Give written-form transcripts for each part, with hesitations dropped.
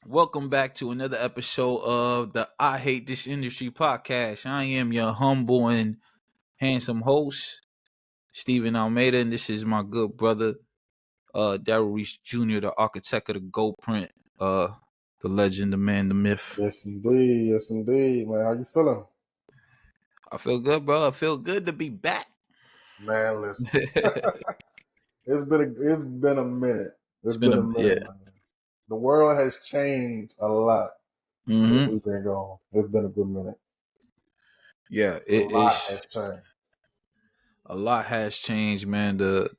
Welcome back to another episode of the I Hate This Industry podcast. I am your humble and handsome host, Stephen Almeida, and this is my good brother, Daryl Reese Jr., the architect of the Gold Print, the legend, the man, the myth. Yes, indeed. Yes, indeed, man. How you feeling? I feel good, bro. I feel good to be back. Man, listen. It's It's been a minute. It's been been a a minute, yeah. man. The world has changed a lot since Mm-hmm. we've been gone. It's been a good minute. Yeah, A it lot is. has changed. A lot has changed, man. The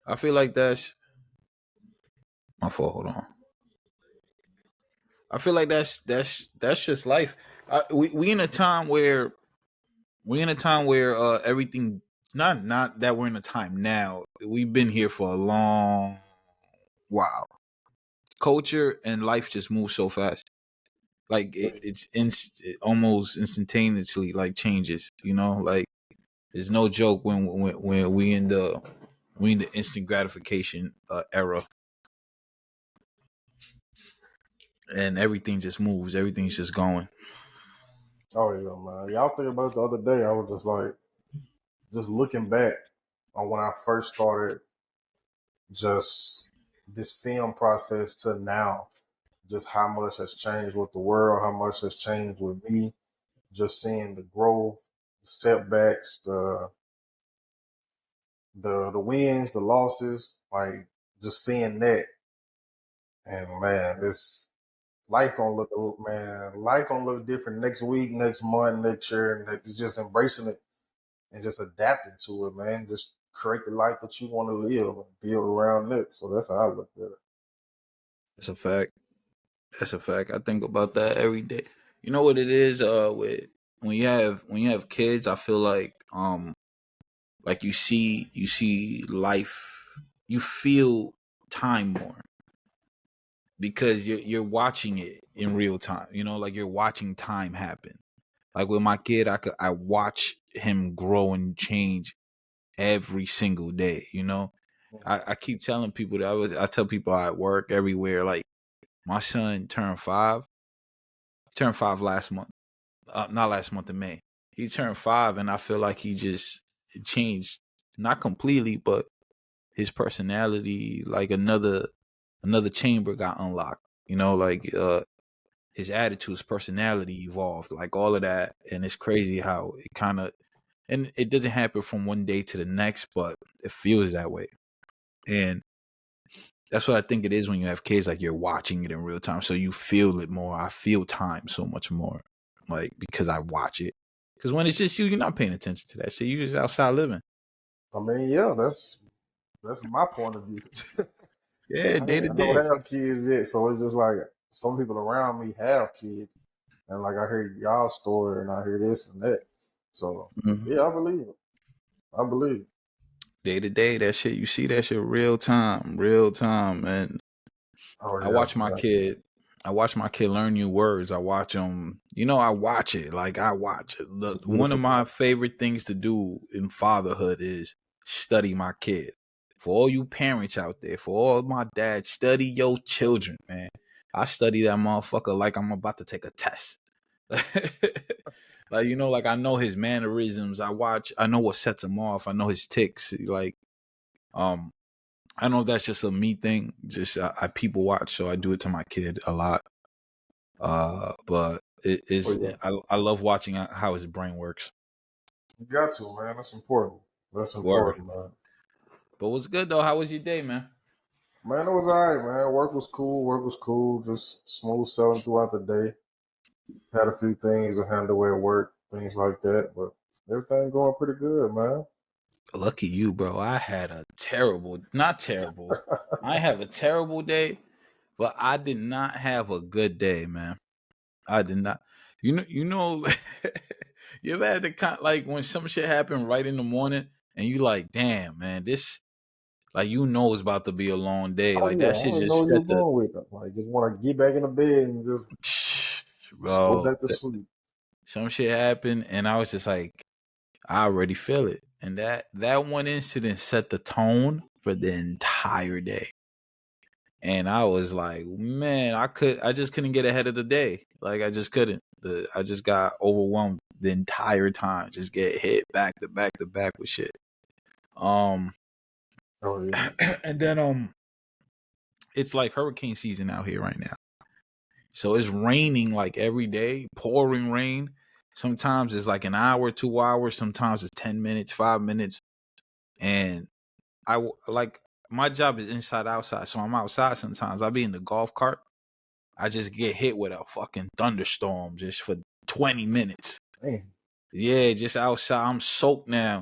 I feel like that's my fault. Hold on. I feel like that's just life. We in a time where everything, not that we're in a time now. We've been here for a long while. Culture and life just move so fast. Like it almost instantaneously like changes. Like it's no joke when we in the instant gratification era, and everything just moves. Everything's just going. Oh yeah, man. Y'all think about it the other day. I was just looking back on when I first started just this film process to now. Just how much has changed with the world, how much has changed with me. Just seeing the growth, the setbacks, the wins, the losses, like just seeing that, and man, this life gonna look different next week, next month, next year, and it's just embracing it and just adapting to it, man. Just create the life that you want to live and build around it. So that's how I look at it. That's a fact. That's a fact. I think about that every day. You know what it is? With when you have kids, I feel like you see life, you feel time more because you're watching it in real time. Like you're watching time happen. Like with my kid, I watch him grow and change every single day. I keep telling people that I tell people at work everywhere, like my son turned five last month. Not last month in May. He turned 5, and I feel like he just changed, not completely, but his personality, like another chamber got unlocked. Like his attitude, his personality evolved, like all of that, and it's crazy how it kind of, and it doesn't happen from one day to the next, but it feels that way, and that's what I think it is when you have kids. Like you're watching it in real time, so you feel it more. I feel time so much more, like because I watch it. Because when it's just you, you're not paying attention to that shit. You just outside living. I mean, yeah, that's my point of view. Yeah, day to I don't day. have kids yet, so it's just like some people around me have kids, and like I hear y'all story, and I hear this and that. So Mhm. yeah, I believe it. I believe it. Day to day, that shit. You see that shit real time, and Oh I yeah, watch my man. kid. I watch my kid learn new words. I watch him. I watch it. Like I watch it. It's a One of beautiful my thing. favorite things to do in fatherhood is study my kid. For all you parents out there, for all my dads, study your children, man. I study that motherfucker like I'm about to take a test. Like I know his mannerisms. I know what sets him off. I know his ticks. Like, um, I don't know if that's just a me thing. Just I people watch, so I do it to my kid a lot. But it Oh is yeah, I love watching how his brain works. you got to, man. That's important. That's Word. important, man. But what's good though? How was your day, man? Man, it was alright, man. Work was cool. Work was cool. Just smooth sailing throughout the day. Had a few things to handle at work, things like that, but everything going pretty good, man. Lucky you, bro. I had a terrible, not terrible. I have a terrible day, but I did not have a good day, man. I did not. You know, you ever had the kind like when some shit happened right in the morning and you like, damn, man, this like it's about to be a long day. Oh Like yeah, that I shit don't know just where you're set the going with it. Like, just want to get back in the bed and just go bro. back to sleep. Some shit happened and I was just like, I already feel it. And that one incident set the tone for the entire day. And I was like, man, I just couldn't get ahead of the day. Like I just couldn't. I just got overwhelmed the entire time. Just get hit back to back to back with shit. Um, Oh yeah. and then it's like hurricane season out here right now. So it's raining like every day, pouring rain. Sometimes it's like an hour, 2 hours. Sometimes it's 10 minutes, 5 minutes. And like my job is inside outside, so I'm outside sometimes. I'll be in the golf cart. I just get hit with a fucking thunderstorm just for 20 minutes. Damn. Yeah, just outside. I'm soaked now.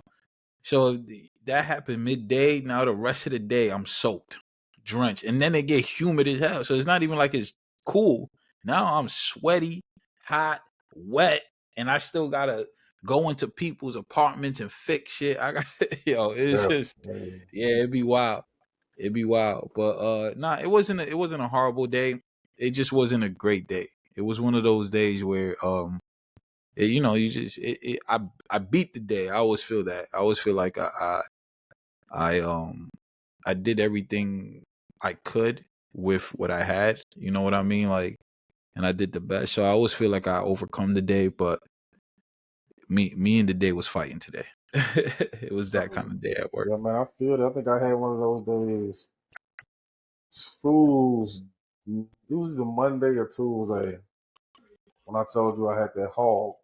So that happened midday. Now the rest of the day I'm soaked, drenched, and then it get humid as hell. So it's not even like it's cool. Now I'm sweaty, hot, wet, and I still gotta go into people's apartments and fix shit. I got it's That's just crazy. yeah, it'd be wild. It'd be wild. But nah, it wasn't a horrible day. It just wasn't a great day. It was one of those days where you just I beat the day. I always feel that. I always feel like I I did everything I could with what I had. You know what I mean? Like, and I did the best. So I always feel like I overcome the day, but me and the day was fighting today. It was that kind of day at work. Yeah, man, I feel that. I think I had one of those days. Tuesday. It was either Monday or Tuesday when I told you I had that hog.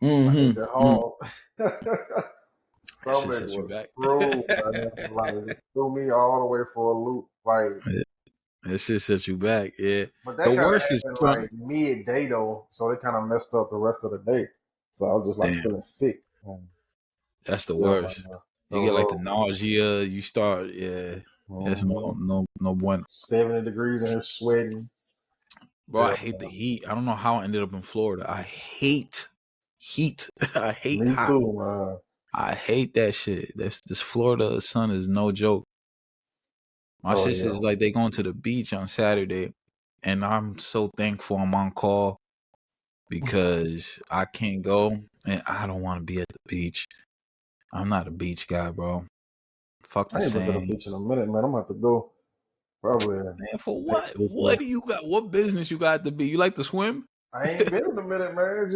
I ate that Mm-hmm. hog. That shit Stomach set you was back. through, man. Like it threw me all the way for a loop. Like, That shit set you back. Yeah. but The that kind of worst is happened trying. like midday though, so it kind of messed up the rest of the day. So I was just like Damn, feeling sick. And that's the yeah, man, worst. that You get was like the all. nausea. You start. Yeah. That's Mhm. no bueno. 70 degrees in here sweating. Bro, I Yeah, hate the man. heat. I don't know how I ended up in Florida. I hate heat. I hate Me hot. too, man. I hate that shit. This Florida sun is no joke. My Oh yeah. sister's like they going to the beach on Saturday, and I'm so thankful I'm on call because I can't go and I don't want to be at the beach. I'm not a beach guy, bro. Fuck I the ain't been to the sand. beach in a minute, man. I'm gonna have to go probably Man, for what? next What weekend. do you got? What business you got at the beach? You like to swim? I ain't been in a minute, man.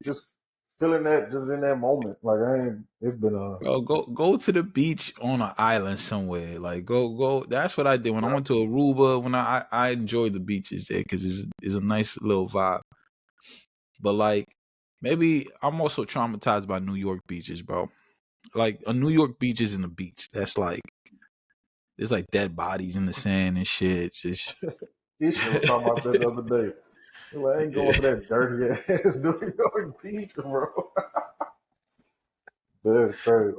Just feeling that just in that moment. Like I ain't it's been a Bro, go to the beach on an island somewhere. Like go. That's what I did when I went to Aruba. When I enjoyed the beaches there because it's a nice little vibe. But like maybe I'm also traumatized by New York beaches, bro. Like a New York beach isn't a beach. That's like there's like dead bodies in the sand and shit. Just Ishmael was talking about that the other day. He like, I ain't going to that dirty ass New York beach, bro. That's crazy.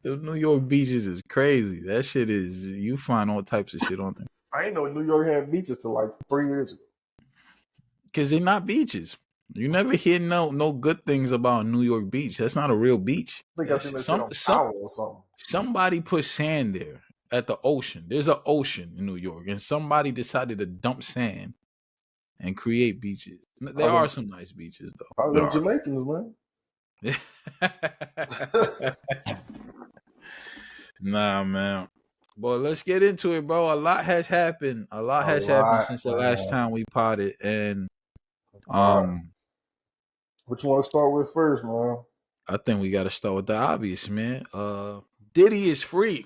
the New York beaches is crazy. That shit is you find all types of shit on there I ain't know New York had beaches till like 3 years ago. because they're not beaches. You never hear no good things about New York Beach. That's not a real beach. I think I seen That's that shit on Power or something. somebody put sand there at the ocean. There's an ocean in New York, and somebody decided to dump sand and create beaches. There Probably, are some nice beaches though. probably There them are. Jamaicans, man. Nah, man. But let's get into it, bro. A lot has happened. A lot A has happened lot, since the last man. time we potted, and A lot. um, What you want to start with first, man? I think we got to start with the obvious, man. Diddy is free.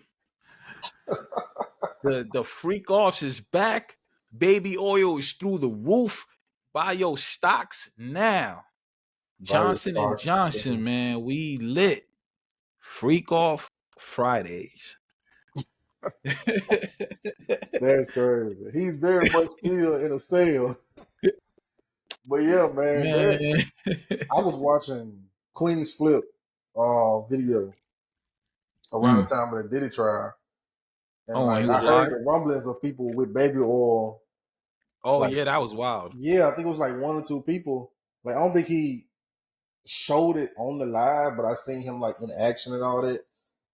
The freak offs is back. Baby oil is through the roof. Buy your stocks now. Bio Johnson and Starks. Johnson, man, we lit. Freak off Fridays. That's crazy. He's very much still in a cell. But yeah, man, that Man. I was watching Queen's Flip video around the Mm. time of the Diddy trial. And Oh, and like he I was heard live? the rumblings of people with baby oil. Oh, Like, yeah, that was wild. yeah, I think it was like one or two people. Like I don't think he showed it on the live, but I seen him like in action and all that.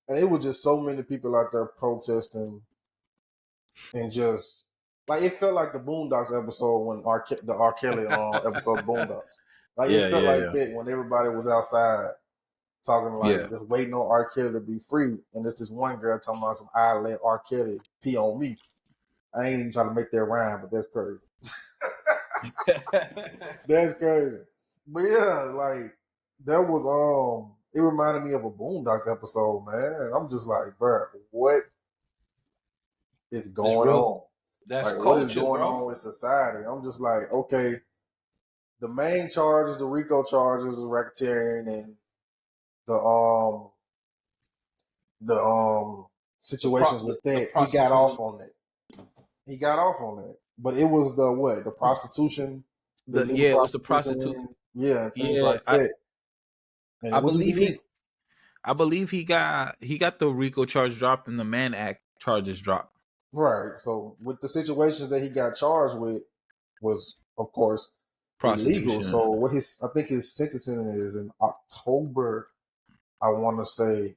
And it was just so many people out there protesting and just like it felt like the Boondocks episode when the R. Kelly episode of Boondocks. Like it Yeah, felt yeah, like yeah. that when everybody was outside talking like Yeah. just waiting on R. Kelly to be free, and it's this one girl talking about some I let R. Kelly pee on me. I ain't even trying to make that rhyme, but that's crazy. That's crazy. But yeah, like that was it reminded me of a Boondocks episode, man. And I'm just like, bro, what is It's going real. on? That's Like what is culture, going bro. on with society? I'm just like, okay, the main charges, the RICO charges, the racketeering and the um the situations with The that, he got off prostitute. on that. He got off on that. But it was the what? The prostitution, the illegal It was the prostitution prostitute. ring, yeah, and things Yeah, like that. I And which is believe illegal. he got the RICO charge dropped and the Mann Act charges dropped. Right. So with the situations that he got charged with was of course illegal. Prostitution. So what I think his sentencing is in October. I wanna say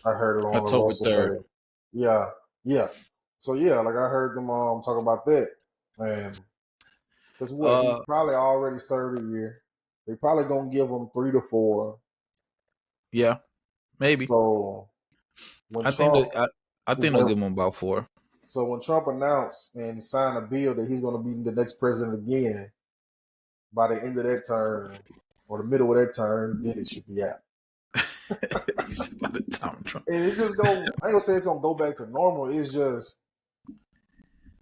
I heard it on the October Russell 3rd. say. Yeah, yeah. So yeah, like I heard them talk about that. And because what, he's Uh probably already served a year. They probably gonna give him 3 to 4. yeah, maybe. So when I think Trump that I think they'll when, give him about 4. so when Trump announced and signed a bill that he's gonna be the next president again, by the end of that term or the middle of that term, Diddy should be out. It's about the time Trump. And it's just I ain't gonna say it's gonna go back to normal. It's just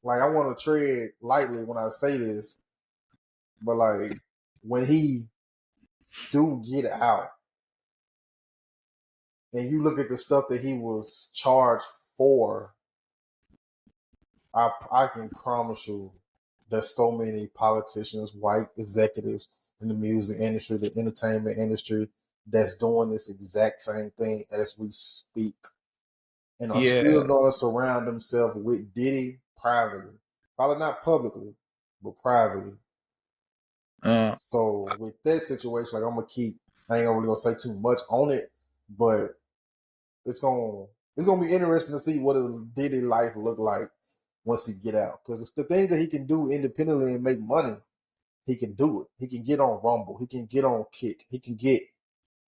like I want to tread lightly when I say this, but like when he do get out, and you look at the stuff that he was charged for, I can promise you there's so many politicians, white executives in the music industry, the entertainment industry, that's doing this exact same thing as we speak, and are Yeah. still going to surround themselves with Diddy privately, probably not publicly, but privately. Uh So with that situation, like I ain't really gonna say too much on it, but it's gonna be interesting to see what his Diddy life look like once he get out. Because the things that he can do independently and make money, he can do it. He can get on Rumble, he can get on Kick, he can get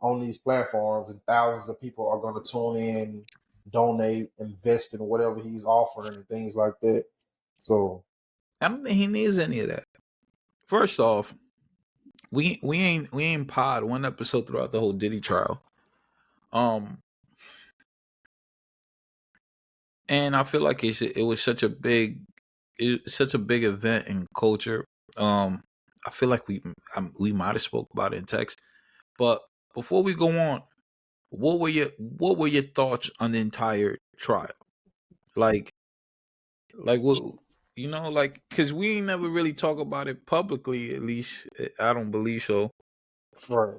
on these platforms, and thousands of people are gonna tune in, donate, invest in whatever he's offering and things like that. So I don't think he needs any of that. First off, we ain't pod one episode throughout the whole Diddy trial. Um and I feel like it was such a big event in culture. I feel like we might have spoke about it in text, but before we go on, what were your thoughts on the entire trial? Like what, like, because we ain't never really talk about it publicly. At least I don't believe so. right.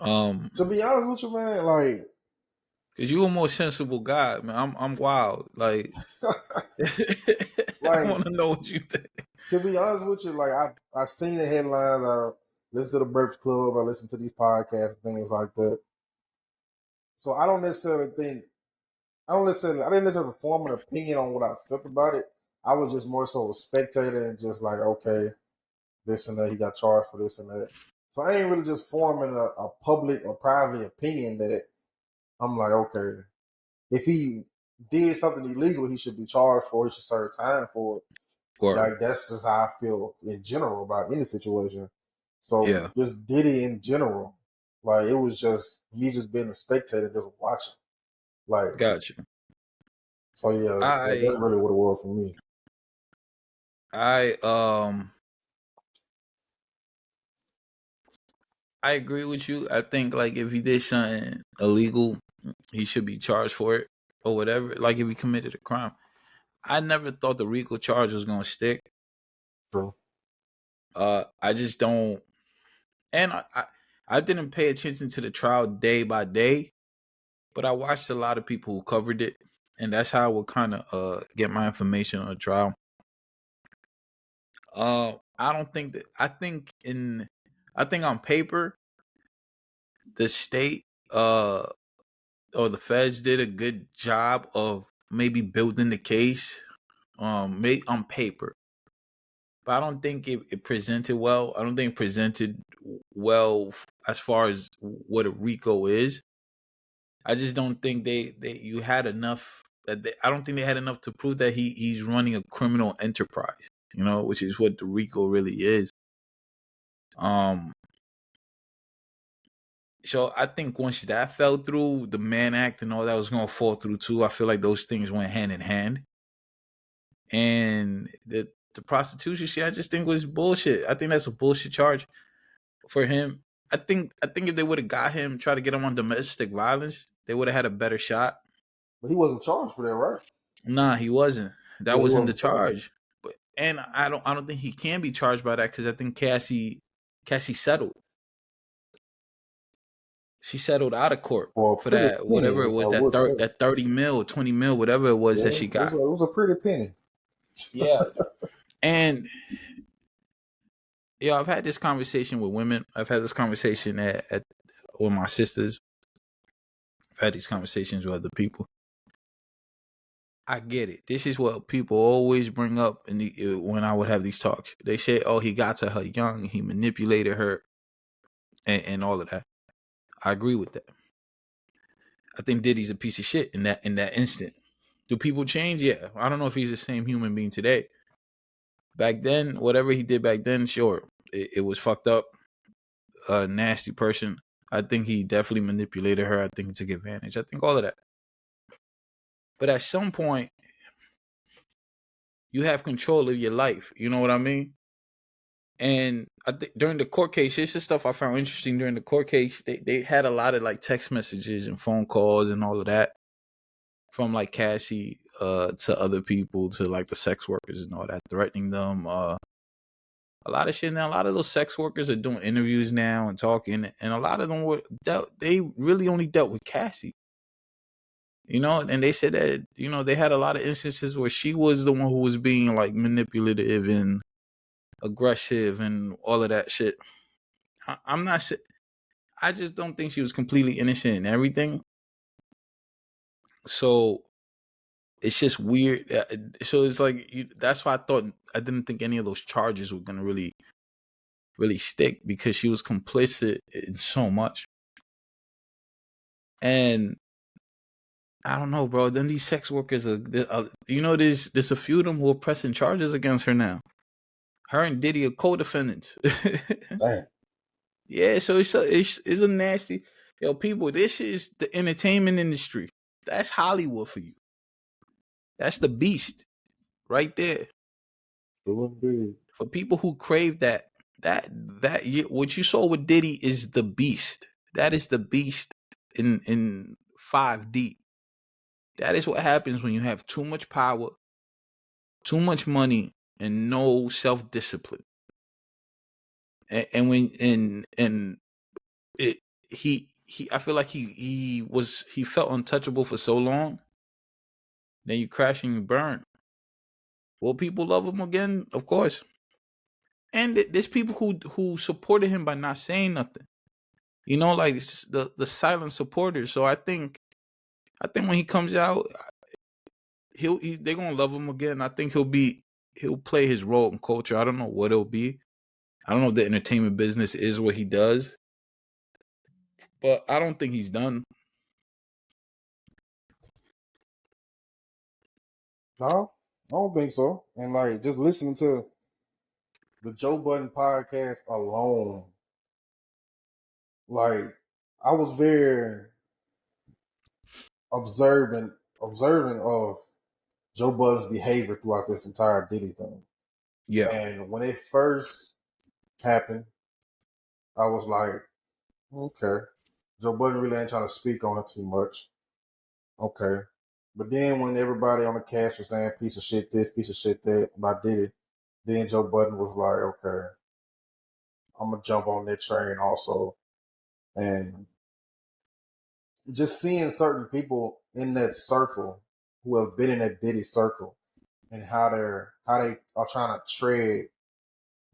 Um, To be honest with you, man, like because you a more sensible guy, man. I'm wild. Like, I like want to know what you think. to be honest with you, like I seen the headlines, I listen to the Breakfast Club, I listen to these podcasts and things like that. So I didn't necessarily form an opinion on what I felt about it. I was just more so a spectator and just like, okay, this and that, he got charged for this and that. So I ain't really just forming a public or private opinion that I'm like, okay, if he did something illegal, he should be charged for. He should serve time for it. Or Like that's just how I feel in general about any situation. So yeah, just Diddy in general, like it was just me just being a spectator, just watching. Like got you. so, yeah, I that's really what it was for me. I I agree with you. I think like if he did something illegal, he should be charged for it or whatever. Like if he committed a crime. I never thought the RICO charge was gonna stick. True. I just don't, and I didn't pay attention to the trial day by day, but I watched a lot of people who covered it, and that's how I would kind of get my information on the trial. I don't think that I think on paper the state or the feds did a good job of maybe building the case on paper, but I don't think it presented well. I don't think it presented well as far as what a RICO is. I just don't think they you had enough I don't think they had enough to prove that he's running a criminal enterprise. You know, which is what the RICO really is. So I think once that fell through, the Mann Act and all that was gonna fall through too. I feel like those things went hand in hand. And the prostitution shit, I just think was bullshit. I think that's a bullshit charge for him. I think if they would have got him, try to get him on domestic violence, they would have had a better shot. But he wasn't charged for that, right? Nah, he wasn't. That Yeah, he wasn't the wasn't charged charge. But and I don't think he can be charged by that because I think Cassie settled. She settled out of court for a for pretty that, penny, whatever it as I was, would say. that 30 mil, 20 mil, whatever it was that Yeah, she it was got. a pretty penny. Yeah. And I've had this conversation with women. I've had this conversation at with my sisters. I've had these conversations with other people. I get it. This is what people always bring up when I would have these talks. They say, "Oh, he got to her young. He manipulated her, and all of that." I agree with that. I think Diddy's a piece of shit in that instant. Do people change? Yeah. I don't know if he's the same human being today. Back then, whatever he did back then, sure, it was fucked up. A nasty person. I think he definitely manipulated her. I think he took advantage. I think all of that. But at some point, you have control of your life. You know what I mean? And I think during the court case, this is stuff I found interesting during the court case. They had a lot of like text messages and phone calls and all of that from like Cassie to other people, to like the sex workers and all that, threatening them. A lot of shit now. A lot of those sex workers are doing interviews now and talking, and a lot of them they really only dealt with Cassie. You know, and they said that, you know, they had a lot of instances where she was the one who was being like manipulative and aggressive and all of that shit. I'm not. I just don't think she was completely innocent in everything. So it's just weird. So it's like that's why I didn't think any of those charges were gonna really stick, because she was complicit in so much. And I don't know, bro. Then these sex workers you know, there's a few of them who are pressing charges against her now. Her and Diddy are co-defendants. Damn. Yeah, so it's a nasty. Yo, people, this is the entertainment industry. That's Hollywood for you. That's the beast right there. For people who crave what you saw with Diddy is the beast. That is the beast in 5D. That is what happens when you have too much power, too much money, and no self-discipline. And when and it he I feel like he felt untouchable for so long. Then you crash and you burn. Will people love him again? Of course. And there's people who supported him by not saying nothing. You know, like the silent supporters. So I think when he comes out, they're gonna love him again. I think he'll play his role in culture. I don't know what it'll be. I don't know if the entertainment business is what he does, but I don't think he's done. No, I don't think so. And like just listening to the Joe Budden podcast alone, like I was very observant of Joe Budden's behavior throughout this entire Diddy thing. Yeah. And when it first happened, I was like, okay, Joe Budden really ain't trying to speak on it too much. Okay. But then when everybody on the cast was saying piece of shit this, piece of shit that about Diddy, then Joe Budden was like, okay, I'm gonna jump on that train also. And just seeing certain people in that circle who have been in that Diddy circle and how they are trying to tread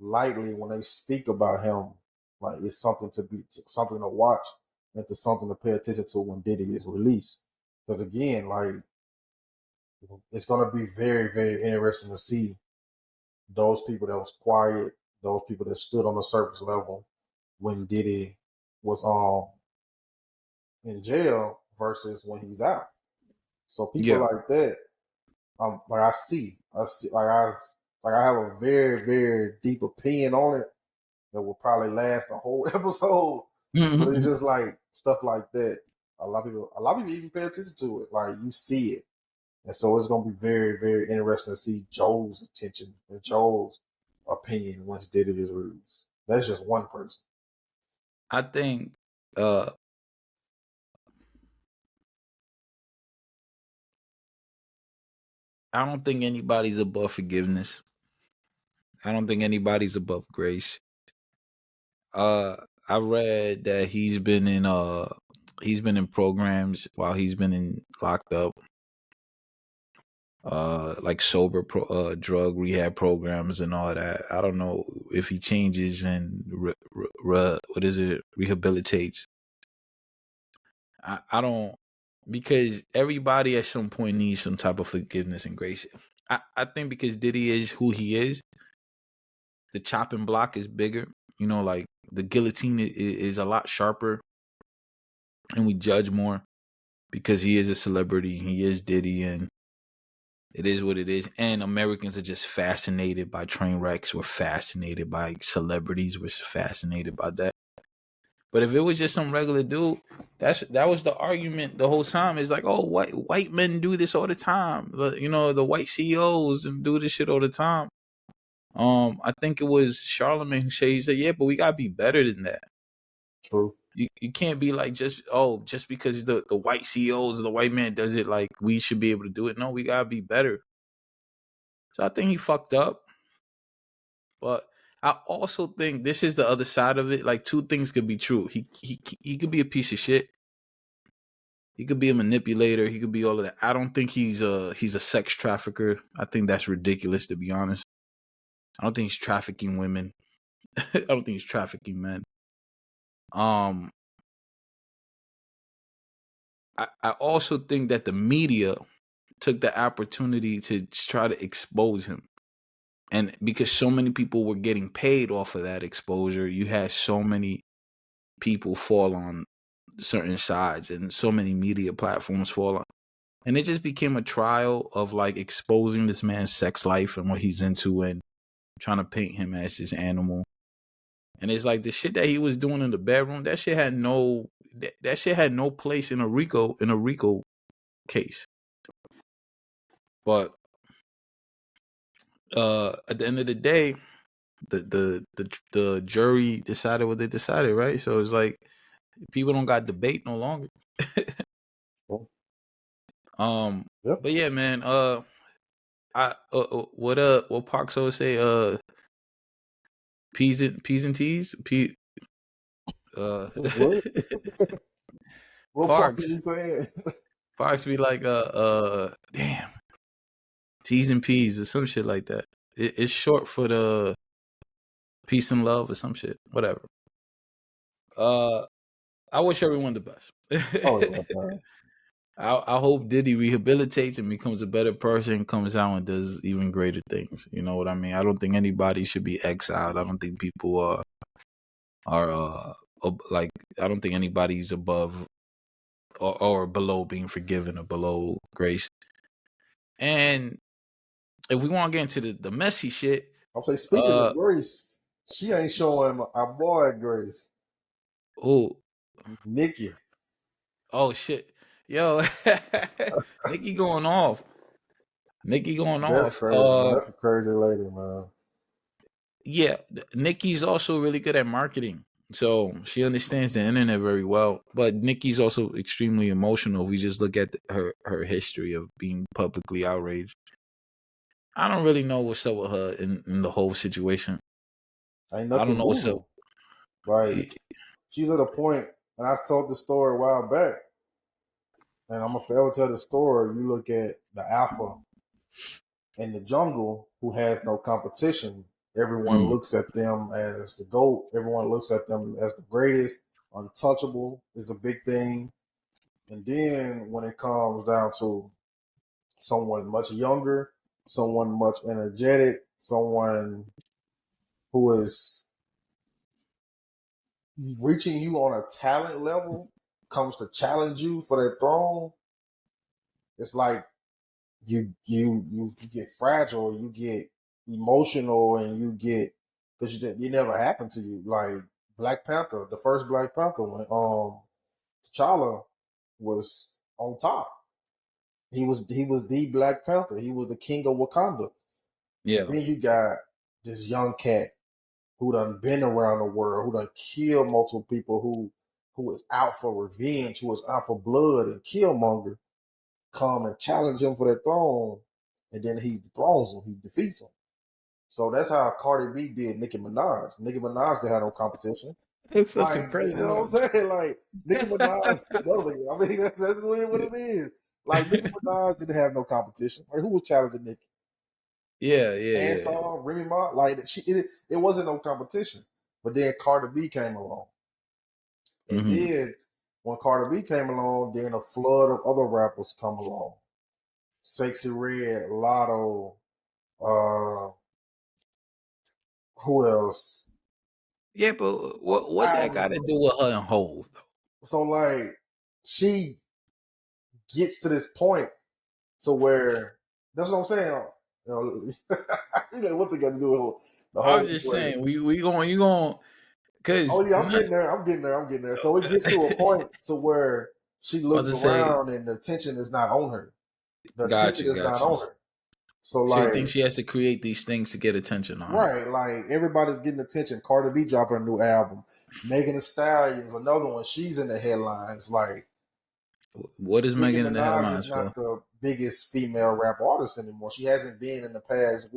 lightly when they speak about him, like it's something to watch and to something to pay attention to when Diddy is released. Because again, like it's gonna be very, very interesting to see those people that was quiet, those people that stood on the surface level when Diddy was in jail versus when he's out. So people Yeah. like that, like I have a very, very deep opinion on it that will probably last a whole episode. But it's just like stuff like that. A lot of people even pay attention to it. Like you see it, and so it's gonna be very, very interesting to see Joe's attention and Joe's opinion once Diddy is released. That's just one person. I think uh I don't think anybody's above forgiveness. I don't think anybody's above grace. Uh I read that he's been in programs while he's been in locked up, like drug rehab programs and all that. I don't know if he changes and rehabilitates. I don't, because everybody at some point needs some type of forgiveness and grace. I think because Diddy is who he is, the chopping block is bigger. You know, like the guillotine is a lot sharper, and we judge more because he is a celebrity. He is Diddy, and it is what it is. And Americans are just fascinated by train wrecks. We're fascinated by celebrities. We're fascinated by that. But if it was just some regular dude, that was the argument the whole time. It's like, oh, white men do this all the time. You know, the white CEOs and do this shit all the time. I think it was Charlemagne who said, he said, yeah, but we gotta be better than that. True. You can't be like just because the white CEOs or the white man does it, like we should be able to do it. No, we gotta be better. So I think he fucked up. But I also think this is the other side of it. Like two things could be true. He could be a piece of shit. He could be a manipulator. He could be all of that. I don't think he's a sex trafficker. I think that's ridiculous, to be honest. I don't think he's trafficking women. I don't think he's trafficking men. Um, I also think that the media took the opportunity to try to expose him. And because so many people were getting paid off of that exposure, you had so many people fall on certain sides and so many media platforms fall on. And it just became a trial of like exposing this man's sex life and what he's into and trying to paint him as this animal. And it's like the shit that he was doing in the bedroom, that shit had no place in a Rico case. But at the end of the day, the jury decided what they decided, right? So it's like people don't got debate no longer. Cool. um Yep. but yeah, man, what Parks always say, P's and T's. What? What part did Parks he say? Parks be like, damn, T's and P's or some shit like that. It's short for the peace and love or some shit, whatever. uh I wish everyone the best. Oh yeah, man. I hope Diddy rehabilitates and becomes a better person, comes out and does even greater things. You know what I mean? I don't think anybody should be exiled. I don't think people are like, I don't think anybody's above or below being forgiven or below grace. And if we want to get into the messy shit, I'm saying, speaking of Grace, she ain't showing our boy Grace. oh Nikki. oh shit, yo, Nikki going off. Nikki going That's off. crazy, man. That's a crazy lady, man. Yeah, Nikki's also really good at marketing. So she understands the internet very well. But Nikki's also extremely emotional. If we just look at her history of being publicly outraged, I don't really know what's up with her in the whole situation. Ain't I don't nothing know what's up. moving. Like she's at a point, and I told the story a while back, and I'm gonna forever tell the story. You look at the alpha in the jungle who has no competition. Everyone Mm. looks at them as the GOAT. Everyone looks at them as the greatest. Untouchable is a big thing. And then when it comes down to someone much younger, someone much energetic, someone who is reaching you on a talent level, comes to challenge you for that throne, it's like you get fragile, you get emotional, and you get because you never happened to you. Like Black Panther, the first Black Panther, when T'Challa was on top. He was the Black Panther. He was the king of Wakanda. And Yeah. then you got this young cat who done been around the world, who done killed multiple people, who is out for revenge, who is out for blood and killmonger, come and challenge him for that throne, and then he dethrones him, he defeats him. So that's how Cardi B did Nicki Minaj. Nicki Minaj didn't have no competition. It's such Like, a you crazy know what one. I'm saying? Like, Nicki Minaj, I mean, that's really what it is. Like, Nicki Minaj didn't have no competition. Like, who was challenging Nicki? Yeah, yeah, yeah. Star, Remy Ma, like it wasn't no competition. But then Cardi B came along, and Mm-hmm. then when Cardi B came along, then a flood of other rappers come along. Sexy Red, Lotto, uh, who else? Yeah, but what that Thousands got to of do them. with her and Hov? So like she gets to this point to where that's what I'm saying. You know, you know what they got to do with the I'm whole just situation. saying we going you going Oh because yeah, I'm not getting there. I'm getting there. I'm getting there. So it gets to a point to where she about looks to say around and the attention is not on her. The attention is not got you. on her. So So you like, think she has to create these things to get attention on her? right, like everybody's getting attention. Cardi B dropping a new album. Megan Thee Stallion's another one. She's in the headlines. Like What is Nicki Megan in the Minaj is headlines for? not the biggest female rap artist anymore. She hasn't been in the past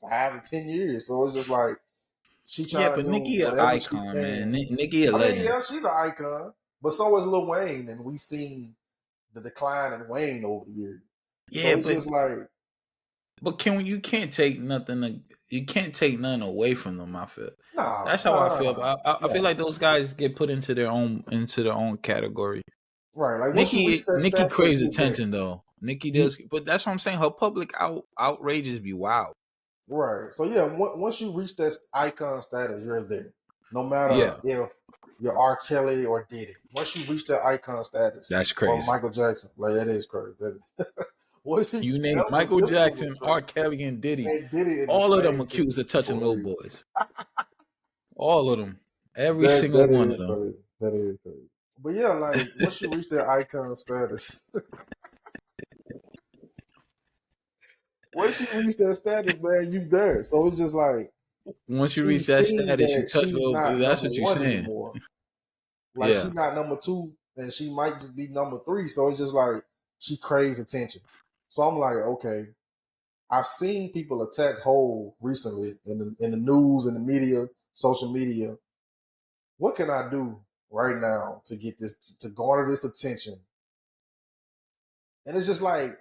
5 to 10 years. So it's just like she Yeah, trying to but do Nicki an whatever she icon, man. can. Nicki a I mean, legend. yeah, she's an icon, but so is Lil Wayne, and we seen the decline in Wayne over the years. Yeah, So it's just like, but you can't take nothing. You can't take nothing away from them. I feel nah, that's nah, how I nah, feel. nah, nah. I feel Yeah, like those guys get put into their own category. right. Like once you reach that Nikki stature, craves you there. attention though. Nikki You does, but that's what I'm saying. Her public outrages be wild. right. So yeah, once you reach that icon status, you're there. No matter Yeah, if you're R. Kelly or Diddy. Once you reach that icon status, that's or crazy. Michael Jackson, like that is crazy. That is, once you You name just Michael them two was Jackson, R. crazy. Kelly, and Diddy. And Diddy in the All of them same accused sentence of is touching little crazy. boys. All of them. Every That single that one of is them. crazy. That is crazy. But yeah, like once you reach that icon status, once you reach that status, man, you there. So it's just like Once you reach she's that seen status, you that touch she's little. not That's number what you're one saying. anymore. Like Yeah. she's not number two, and she might just be number three. So it's just like she craves attention. So I'm like, okay, I've seen people attack Hove recently in the news, in the media, social media. What can I do right now to get this to garner this attention? And it's just like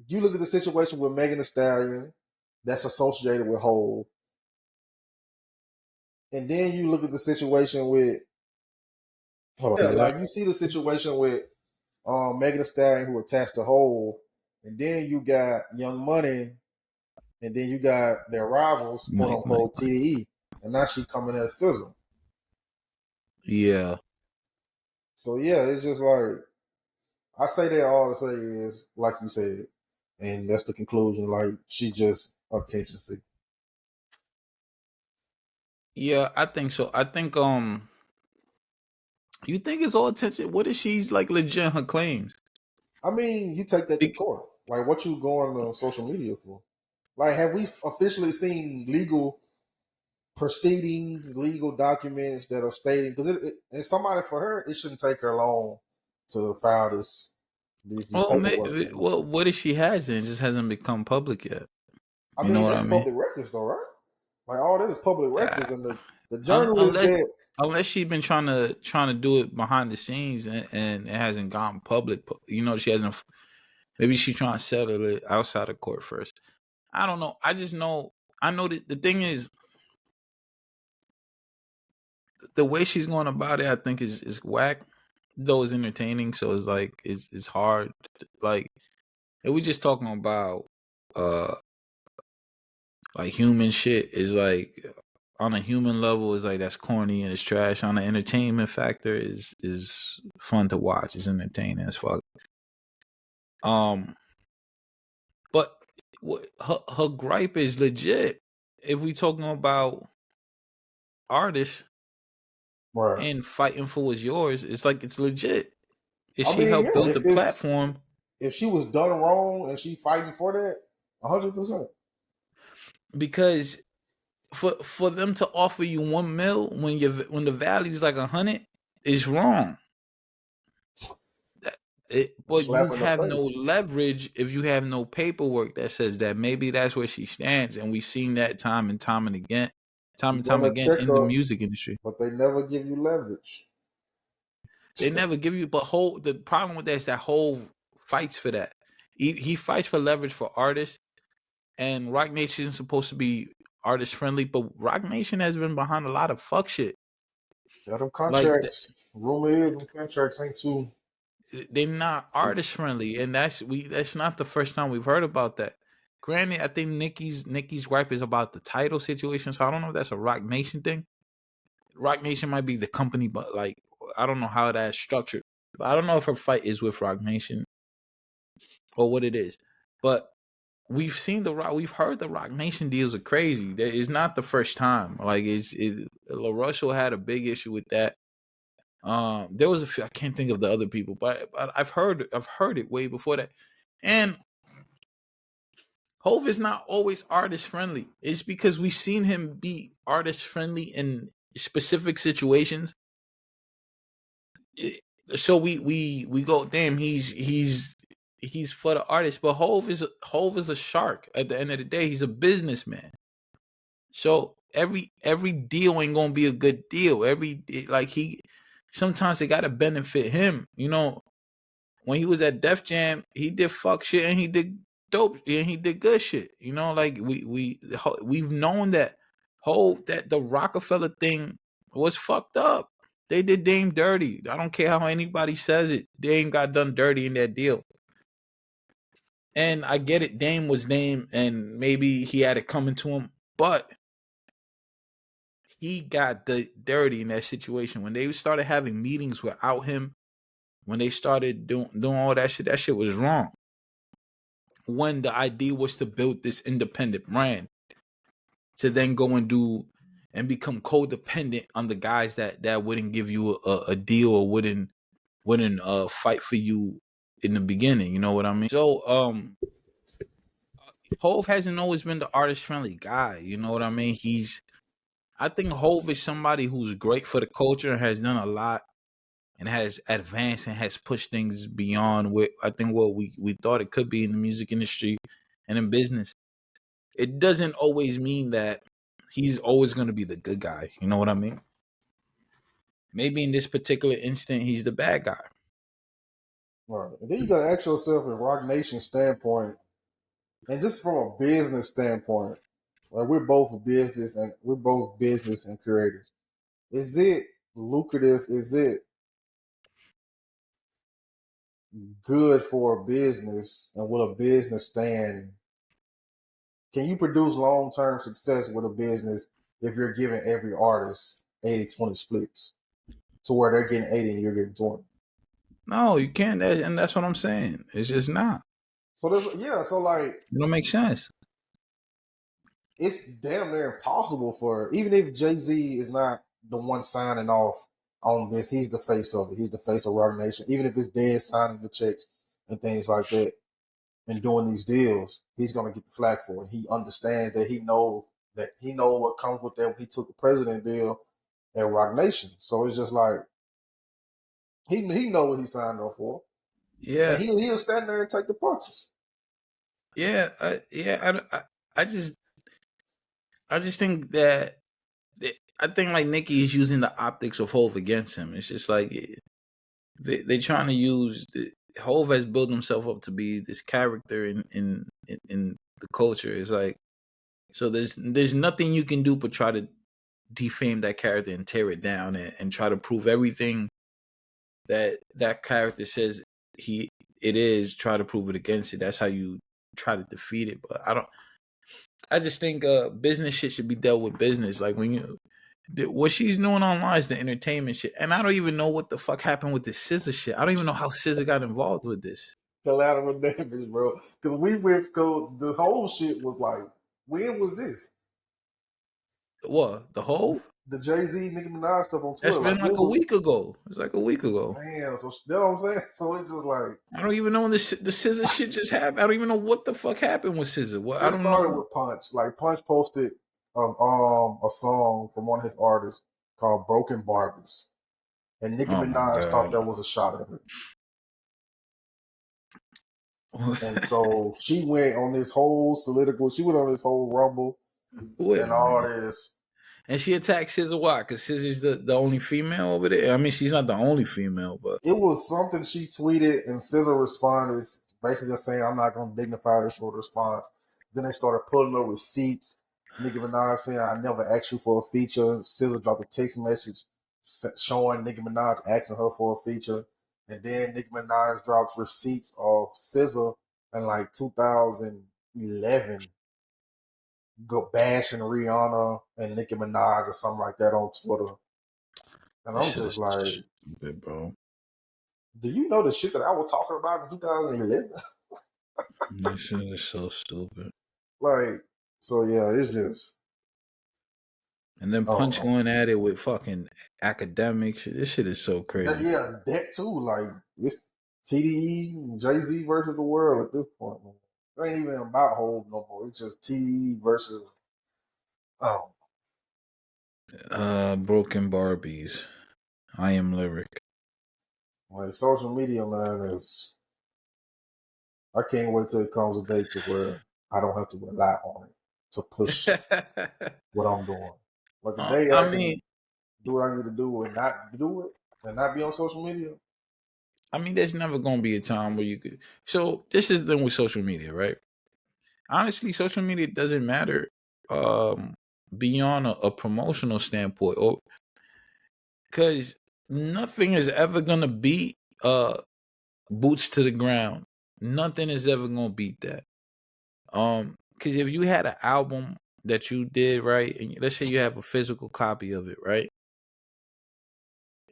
you look at the situation with Megan Thee Stallion that's associated with Hove, and then you look at the situation with like you see the situation with Megan Thee Stallion who attached to Hove, and then you got Young Money, and then you got their rivals, quote Mike. unquote, TDE, and now she coming as Sizzle. Yeah. So yeah, it's just like I say that all to say is like you said, and that's the conclusion. Like she just attention seeking. Yeah, I think so. I think you think it's all attention? What if she's like legit in her claims? I mean, you take that to Bec- court. Like what you going on social media for? Like have we officially seen legal proceedings, legal documents that are stating because and somebody for her, it shouldn't take her long to file these Well, paperwork. well, what if she hasn't? It just hasn't become public yet. I You know mean, what that's I mean? public records, though, right? Like all that is public Uh, records, and the journalists unless that she's been trying to do it behind the scenes and it hasn't gone public. You know, she hasn't. Maybe she's trying to settle it outside of court first. I don't know. I just know. I know that the thing is the way she's going about it. I think is whack. Though it's entertaining, so it's like it's hard. Like if we just talking about uh like human shit is like on a human level, it's like that's corny and it's trash. On the entertainment factor, is fun to watch. It's entertaining as fuck. But her gripe is legit. If we talking about artists Right. and fighting for what's yours, it's like it's legit. If I she mean, helped yeah, build the platform, if she was done wrong and she fighting for that, 100%. because for them to offer you 1 mil when the value is like 100 is wrong. But Slap you in the have no face. leverage if you have no paperwork that says that. Maybe that's where she stands, and we've seen that time and time again, You run a in the checkup, music industry. but they never give you leverage. They never give you. But the problem with that is that Hov fights for that. He fights for leverage for artists, and Rock Nation is supposed to be artist friendly, but Rock Nation has been behind a lot of fuck shit. Yeah, them Like contracts. Rumor is them contracts ain't too. they're not artist friendly, and that's not the first time we've heard about that. Granted, I think Nicki's gripe is about the title situation, so I don't know if that's a Rock Nation thing. Rock Nation might be the company, but like I don't know how that's structured. But I don't know if her fight is with Rock Nation or what it is. But we've heard the Rock Nation deals are crazy. It's not the first time. Like La Russell had a big issue with that. There was a few, I can't think of the other people, but I've heard it way before that. And Hove is not always artist friendly. It's because we've seen him be artist friendly in specific situations. So we go, damn, he's for the artist, but Hove is a shark. At the end of the day, he's a businessman. So every deal ain't gonna be a good deal. Sometimes it gotta benefit him. You know, when he was at Def Jam, he did fuck shit and he did dope and he did good shit. You know, like we've known that that the Rockefeller thing was fucked up. They did Dame dirty. I don't care how anybody says it. Dame got done dirty in that deal. And I get it, Dame was Dame, and maybe he had it coming to him, but he got the dirty in that situation. When they started having meetings without him, when they started doing all that shit was wrong. When the idea was to build this independent brand, to then go and do and become codependent on the guys that wouldn't give you a deal or wouldn't fight for you in the beginning. You know what I mean? So Hove hasn't always been the artist friendly guy. You know what I mean? I think Hove is somebody who's great for the culture and has done a lot and has advanced and has pushed things beyond what I think what we thought it could be in the music industry and in business. It doesn't always mean that he's always going to be the good guy. You know what I mean? Maybe in this particular instant, he's the bad guy. Right. And then you gotta ask yourself in Rock Nation standpoint, and just from a business standpoint, like we're both business and creators. Is it lucrative? Is it good for a business? And will a business stand? Can you produce long term success with a business if you're giving every artist 80-20 splits to where they're getting 80 and you're getting 20? No, you can't. And that's what I'm saying. It's just not. So so like It don't make sense. it's damn near impossible for, even if Jay-Z is not the one signing off on this, he's the face of it. He's the face of Rock Nation. Even if it's dead signing the checks and things like that and doing these deals, he's gonna get the flack for it. He understands that he knows what comes with that. He took the president deal at Rock Nation. So it's just like he know what he signed up for. Yeah, And he'll stand there and take the punches. yeah, I just think that I think like Nicki is using the optics of Hove against him. It's just like they trying to use Hove has built himself up to be this character in the culture. It's like so there's nothing you can do but try to defame that character and tear it down and try to prove everything that character says it is. Try to prove it against it. That's how you try to defeat it. But I just think business shit should be dealt with business. Like when you what she's doing online is the entertainment shit, and I don't even know what the fuck happened with this scissor shit. I don't even know how scissor got involved with this. Collateral damage, bro. Because the whole shit was like, when was this? What the whole? The Jay-Z, Nicki Minaj stuff on That's Twitter. been Like, like when a was, week ago. It's like a week ago. damn, so you know what I'm saying? So it's just like, I don't even know when the scissor shit just happened. I don't even know what the fuck happened with scissor. What I it don't started know. with Punch. Like, Punch posted a song from one of his artists called Broken Barbies. And Nicki Oh my Minaj thought god. that was a shot at her. And so she went on this whole she went on this whole rumble Wait and a all minute. this. And she attacked Scissor why? Because Scissor's the only female over there. I mean, she's not the only female, but It was something she tweeted, and SZA responded, basically just saying, "I'm not going to dignify this with a response." Then they started pulling up receipts. Nicki Minaj saying, "I never asked you for a feature." SZA dropped a text message showing Nicki Minaj asking her for a feature, and then Nicki Minaj drops receipts of SZA in like 2011 go bashing Rihanna and Nicki Minaj or something like that on Twitter. And this I'm shit just is like, stupid, bro. do you know the shit that I was talking about in 2011? This shit is so stupid. Like, so yeah, it's just, And then oh Punch going at it with fucking academics. This shit is so crazy. yeah, that too. Like, it's TDE and Jay Z versus the world at this point, man. It ain't even about Hov no more. It's just TDE versus, oh, Broken Barbies. I am lyric. like social media, man, is, I can't wait till it comes a day to where I don't have to rely on it to push what I'm doing. Like the day I I mean, can do what I need to do and not do it and not be on social media. there's never gonna be a time where you could. So this is the thing with social media, right? Honestly, social media doesn't matter beyond a promotional standpoint, or because nothing is ever gonna beat boots to the ground. Nothing is ever gonna beat that. Because if you had an album that you did right, and let's say you have a physical copy of it, right?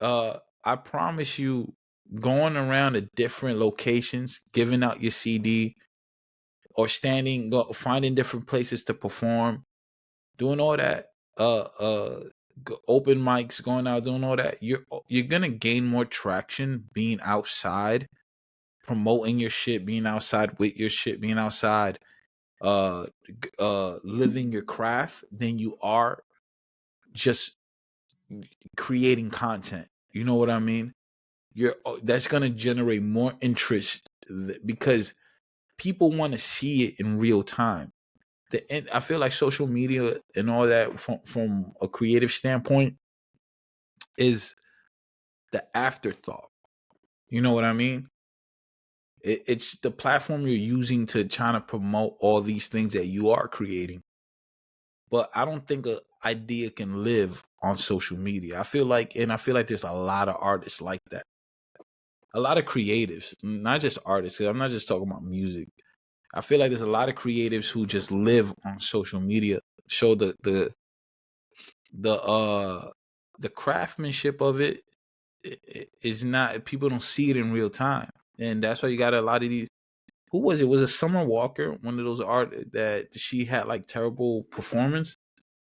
I promise you, going around to different locations, giving out your CD, or finding different places to perform, doing all that, open mics, going out, doing all that, you're gonna gain more traction being outside, promoting your shit, being outside with your shit, being outside, living your craft than you are just creating content. You know what I mean? That's gonna generate more interest because people want to see it in real time. I feel like social media and all that from a creative standpoint is the afterthought. You know what I mean? It's the platform you're using to try to promote all these things that you are creating. But I don't think an idea can live on social media. I feel like there's a lot of artists like that. A lot of creatives, not just artists. 'Cause I'm not just talking about music. I feel like there's a lot of creatives who just live on social media, show the uh the craftsmanship of it is not, people don't see it in real time. And that's why you got a lot of these, who was it? Was it Summer Walker, one of those art that she had like terrible performance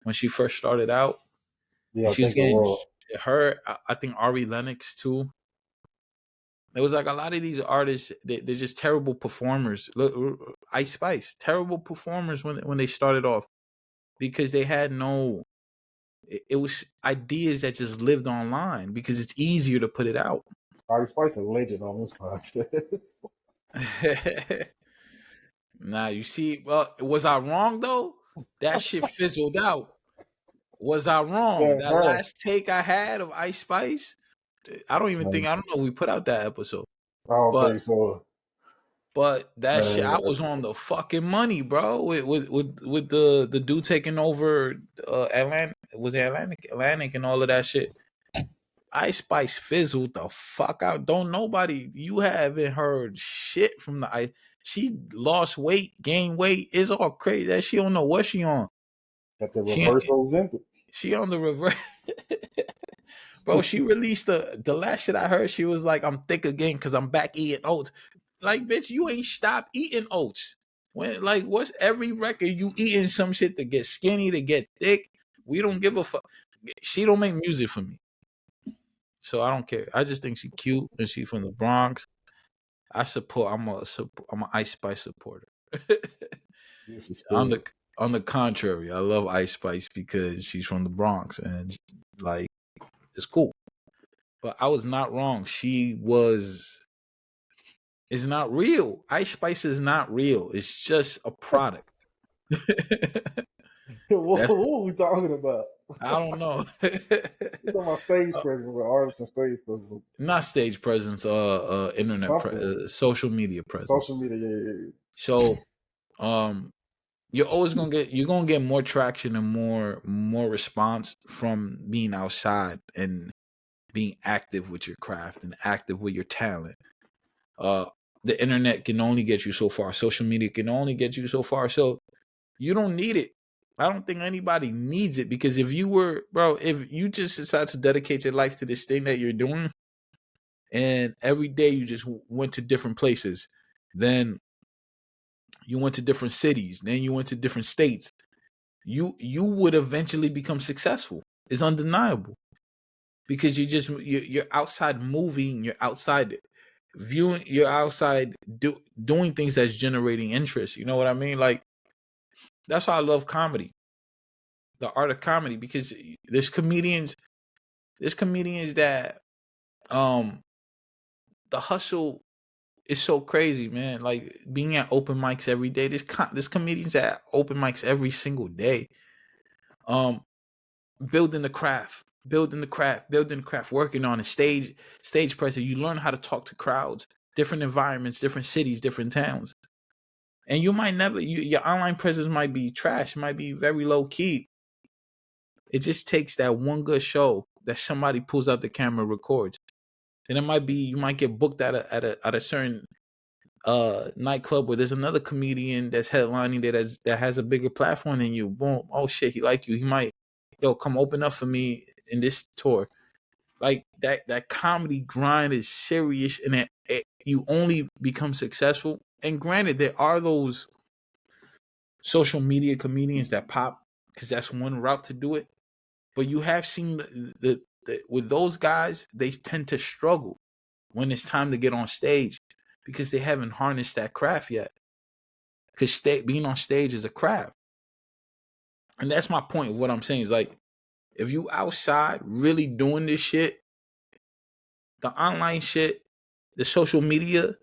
when she first started out? Yeah, And I she was think it getting was. her, I think Ari Lennox too. It was like a lot of these artists, they're just terrible performers. Look, Ice Spice, terrible performers when they started off because they had no. It was ideas that just lived online because it's easier to put it out. Ice Spice a legend on this podcast. Now you see, well, was I wrong though? That shit fizzled out. Was I wrong? That Uh-huh. last take I had of Ice Spice, I don't even think, I don't know if we put out that episode, I don't but think so. that shit, I Man, was on the fucking money, bro. With the dude taking over Atlantic, was it Atlantic and all of that shit. Ice Spice fizzled the fuck out. Don't nobody, you haven't heard shit from the Ice. She lost weight, gained weight. It's all crazy. That she don't know what she on. Got the She reverse Ozempic. she on the reverse. Bro, she released the last shit I heard. She was like, "I'm thick again because I'm back eating oats." Like, bitch, you ain't stopped eating oats. When like, what's every record you eating some shit to get skinny, to get thick? We don't give a fuck. She don't make music for me, so I don't care. I just think she cute and she from the Bronx. I support. I'm a Ice Spice supporter. on Disrespect. the on the contrary, I love Ice Spice because she's from the Bronx and like it's cool. But I was not wrong. She was is not real. Ice Spice is not real. It's just a product. what, That's what are we talking about? I don't know. We talking about stage presence with artists and stage presence. Not stage presence, Something. social media presence. Social media, yeah. So, um, you're gonna get more traction and more response from being outside and being active with your craft and active with your talent. Uh, the internet can only get you so far. Social media can only get you so far. So you don't need it. I don't think anybody needs it because if you just decide to dedicate your life to this thing that you're doing, and every day you just went to different places, then you went to different cities, then you went to different states, you would eventually become successful. It's undeniable because you're outside moving, you're outside viewing, you're outside doing things that's generating interest. You know what I mean? Like that's why I love comedy, the art of comedy, because there's comedians that um the hustle is so crazy, man. Like being at open mics every day. There's comedians at open mics every single day. Um, building the craft, building the craft, working on a stage presence. You learn how to talk to crowds, different environments, different cities, different towns. And you might never your online presence might be trash, it might be very low key. It just takes that one good show that somebody pulls out the camera, records. Then it might be you might get booked at a certain nightclub where there's another comedian that's headlining that has a bigger platform than you. Boom. Oh shit, he like you. He might come open up for me in this tour. Like that comedy grind is serious and you only become successful. And granted, there are those social media comedians that pop because that's one route to do it. But you have seen with those guys, they tend to struggle when it's time to get on stage because they haven't harnessed that craft yet. Because being on stage is a craft. And that's my point of what I'm saying is like, if you outside really doing this shit, the online shit, the social media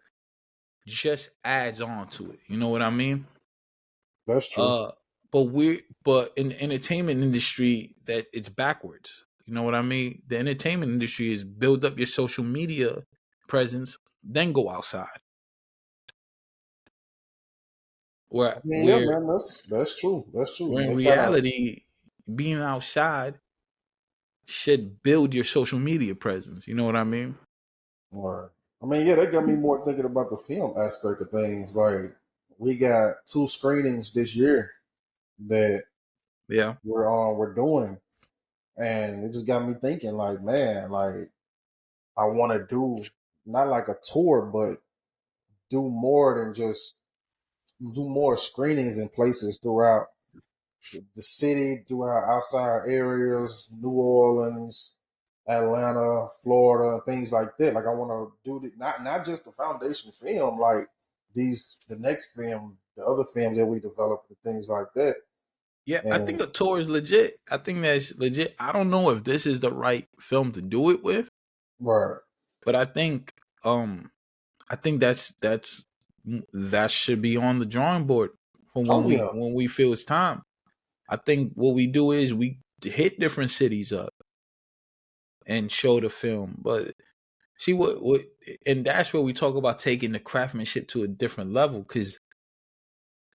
just adds on to it. You know what I mean? That's true. Uh, but in the entertainment industry, that it's backwards. You know what I mean? The entertainment industry is build up your social media presence, then go outside. I Where mean, yeah, where man, that's true. That's true. where in They kind of reality, being outside should build your social media presence. You know what I mean? Right. I mean, yeah, that got me more thinking about the film aspect of things. Like, we got two screenings this year that Yeah. we're doing, and it just got me thinking. Like, man, like I want to do not like a tour, but do more than just do more screenings in places throughout the city, throughout outside areas, New Orleans, Atlanta, Florida, things like that. Like I want to do not just the foundation film, like the next film, the other films that we develop, and things like that. Yeah, I think And a tour is legit. I think that's legit. I don't know if this is the right film to do it with, right, but um I think that should be on the drawing board for oh yeah, when we feel it's time. I think what we do is we hit different cities up and show the film. But see what and that's where we talk about taking the craftsmanship to a different level cuz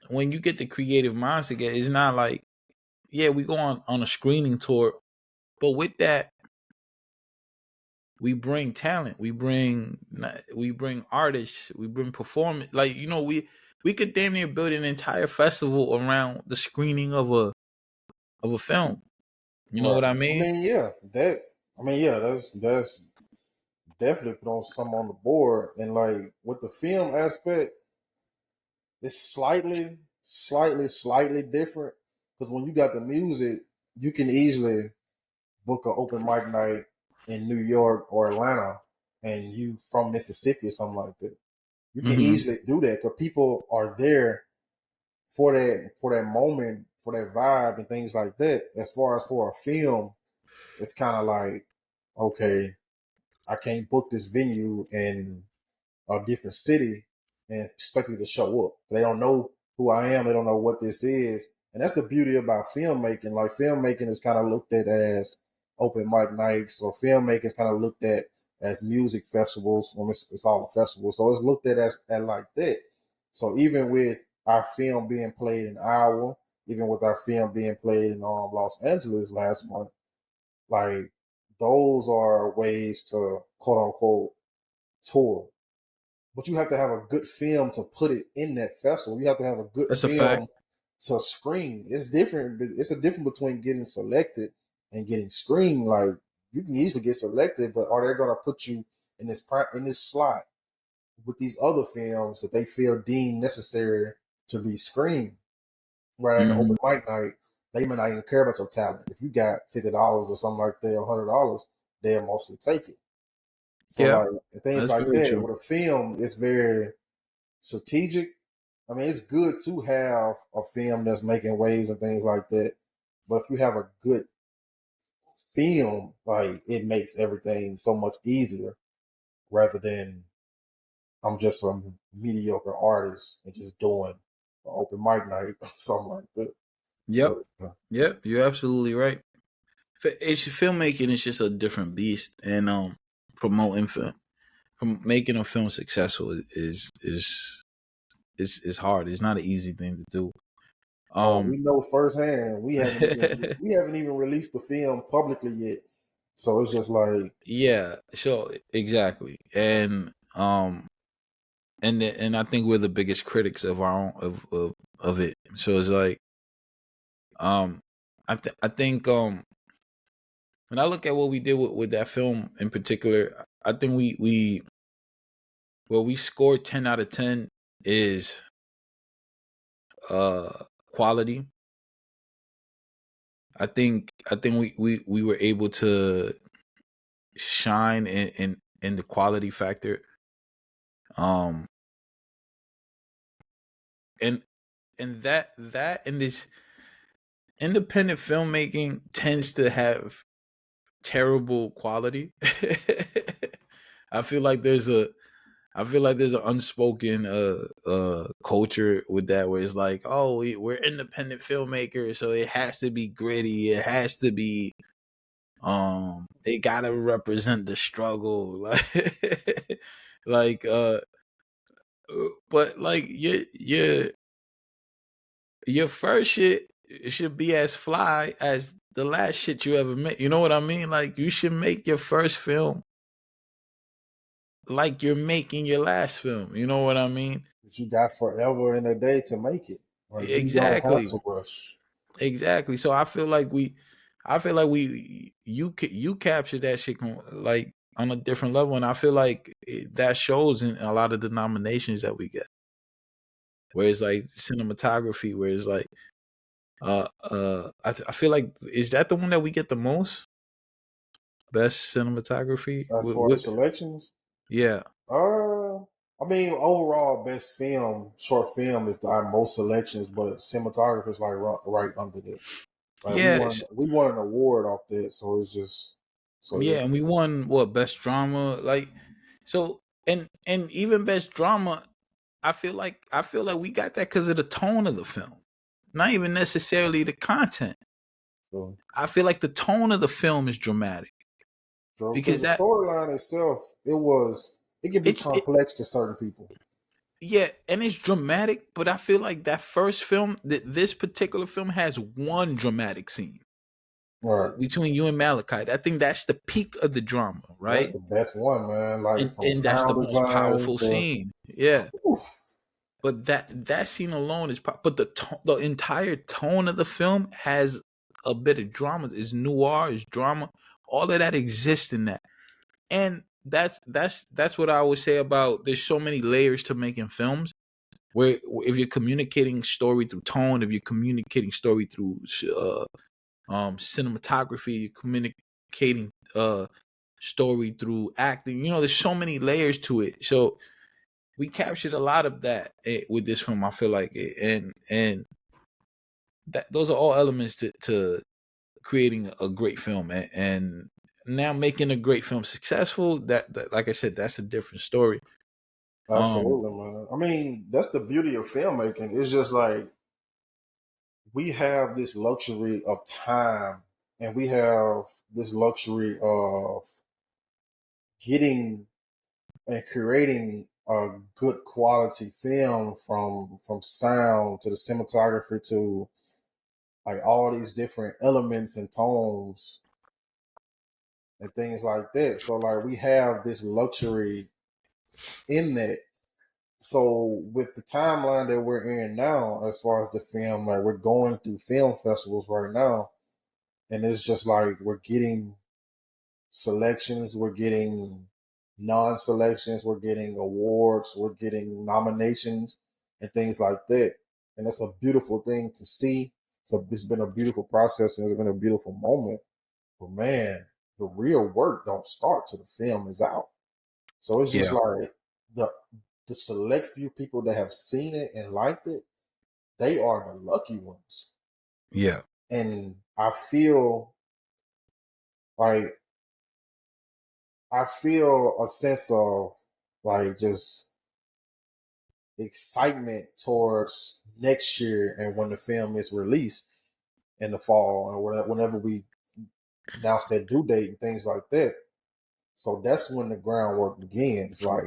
when you get the creative minds together, it's not like yeah, we go on a screening tour, but with that we bring talent, we bring artists, we bring performance. Like we could damn near build an entire festival around the screening of a film. You know Right. what I I mean? mean, yeah, that's definitely put on some on the board. And like with the film aspect, it's slightly different because when you got the music, you can easily book an open mic night in New York or Atlanta, and you from Mississippi or something like that. You can Hmm. easily do that because people are there for that moment, for that vibe and things like that. As far as for a film, it's kind of like, okay, I can't book this venue in a different city and expect me to show up. They don't know who I am. They don't know what this is. And that's the beauty about filmmaking. Like filmmaking is kind of looked at as open mic nights, or filmmaking is kind of looked at as music festivals. When it's all a festival, so it's looked at as at like that. So even with our film being played in Iowa, even with our film being played in Los Angeles last month, like those are ways to quote unquote tour. But you have to have a good film to put it in that festival. You have to have a good That's a fact. film to screen. It's different. It's a difference between getting selected and getting screened. Like you can easily get selected, but are they going to put you in this slot with these other films that they feel deemed necessary to be screened? Right, in the Hmm. open mic night, they may not even care about your talent. If you got $50 or something like that, or $100, they'll mostly take it. So Yeah, like things that's like very that. true. With a film, it's very strategic. I mean, it's good to have a film that's making waves and things like that. But if you have a good film, like it makes everything so much easier rather than I'm just some mediocre artist and just doing an open mic night or something like that. Yep. So Yep. You're absolutely right. It's filmmaking is just a different beast, and promoting film, making a film successful is hard. It's not an easy thing to do. oh, Um, we know firsthand. We haven't even released the film publicly yet. So it's just like yeah, sure, exactly, and I think we're the biggest critics of our own of it. So it's like um, I think when I look at what we did with that film in particular, I think we scored 10 out of 10 is quality. I think we were able to shine in the quality factor. Um and that and this independent filmmaking tends to have terrible quality. I feel like there's a I feel like there's an unspoken culture with that where it's like, oh, we're independent filmmakers, so it has to be gritty. It has to be they gotta represent the struggle. Like but like your first shit should be as fly as the last shit you ever made. You know what I mean? Like you should make your first film like you're making your last film. You know what I mean? that you got forever and a day to make it. Like you don't have Exactly. to rush. Exactly. So I feel like you capture that shit like on a different level, and I feel like that shows in a lot of the nominations that we get. Where it's like cinematography, where it's like I feel like is that the one that we get the most best cinematography? As far as selections, Yeah, I mean, overall, best film, short film is our most selections, but cinematography is like right under that. Like yeah, we won an award off that, so it's just so yeah. yeah, and we won what best drama, like so, and even best drama. I feel like we got that because of the tone of the film, not even necessarily the content. So I feel like the tone of the film is dramatic so because because the that storyline itself, it can be it complex to certain people. yeah, and it's dramatic, but I feel like that first film, that this particular film has one dramatic scene. Right. between you and Malachi. I think that's the peak of the drama, That's right? the best one, man. Like from And that's the sound most design powerful to scene. Yeah. oof. But that scene alone is, but the entire tone of the film has a bit of drama. Is noir, is drama. All of that exists in that, and that's what I would say about. There's so many layers to making films. Where if you're communicating story through tone, if you're communicating story through cinematography, you're communicating story through acting. You know, there's so many layers to it. So we captured a lot of that with this film. I feel like and that those are all elements to creating a great film, and now making a great film successful. That like I said, that's a different story. Um, Absolutely, man. I mean, that's the beauty of filmmaking. It's just like we have this luxury of time and we have this luxury of getting and creating a good quality film from sound to the cinematography to like all these different elements and tones and things like that. So like we have this luxury in that. So with the timeline that we're in now, as far as the film, like we're going through film festivals right now, and it's just like we're getting selections, we're getting non-selections, we're getting awards, we're getting nominations and things like that. And it's a beautiful thing to see. So it's been a beautiful process and it's been a beautiful moment. But man, the real work don't start till the film is out. So it's just yeah, like the the select few people that have seen it and liked it, they are the lucky ones. yeah, And like I feel a sense of like just excitement towards next year and when the film is released in the fall and whenever we announce that due date and things like that. So that's when the groundwork begins. Like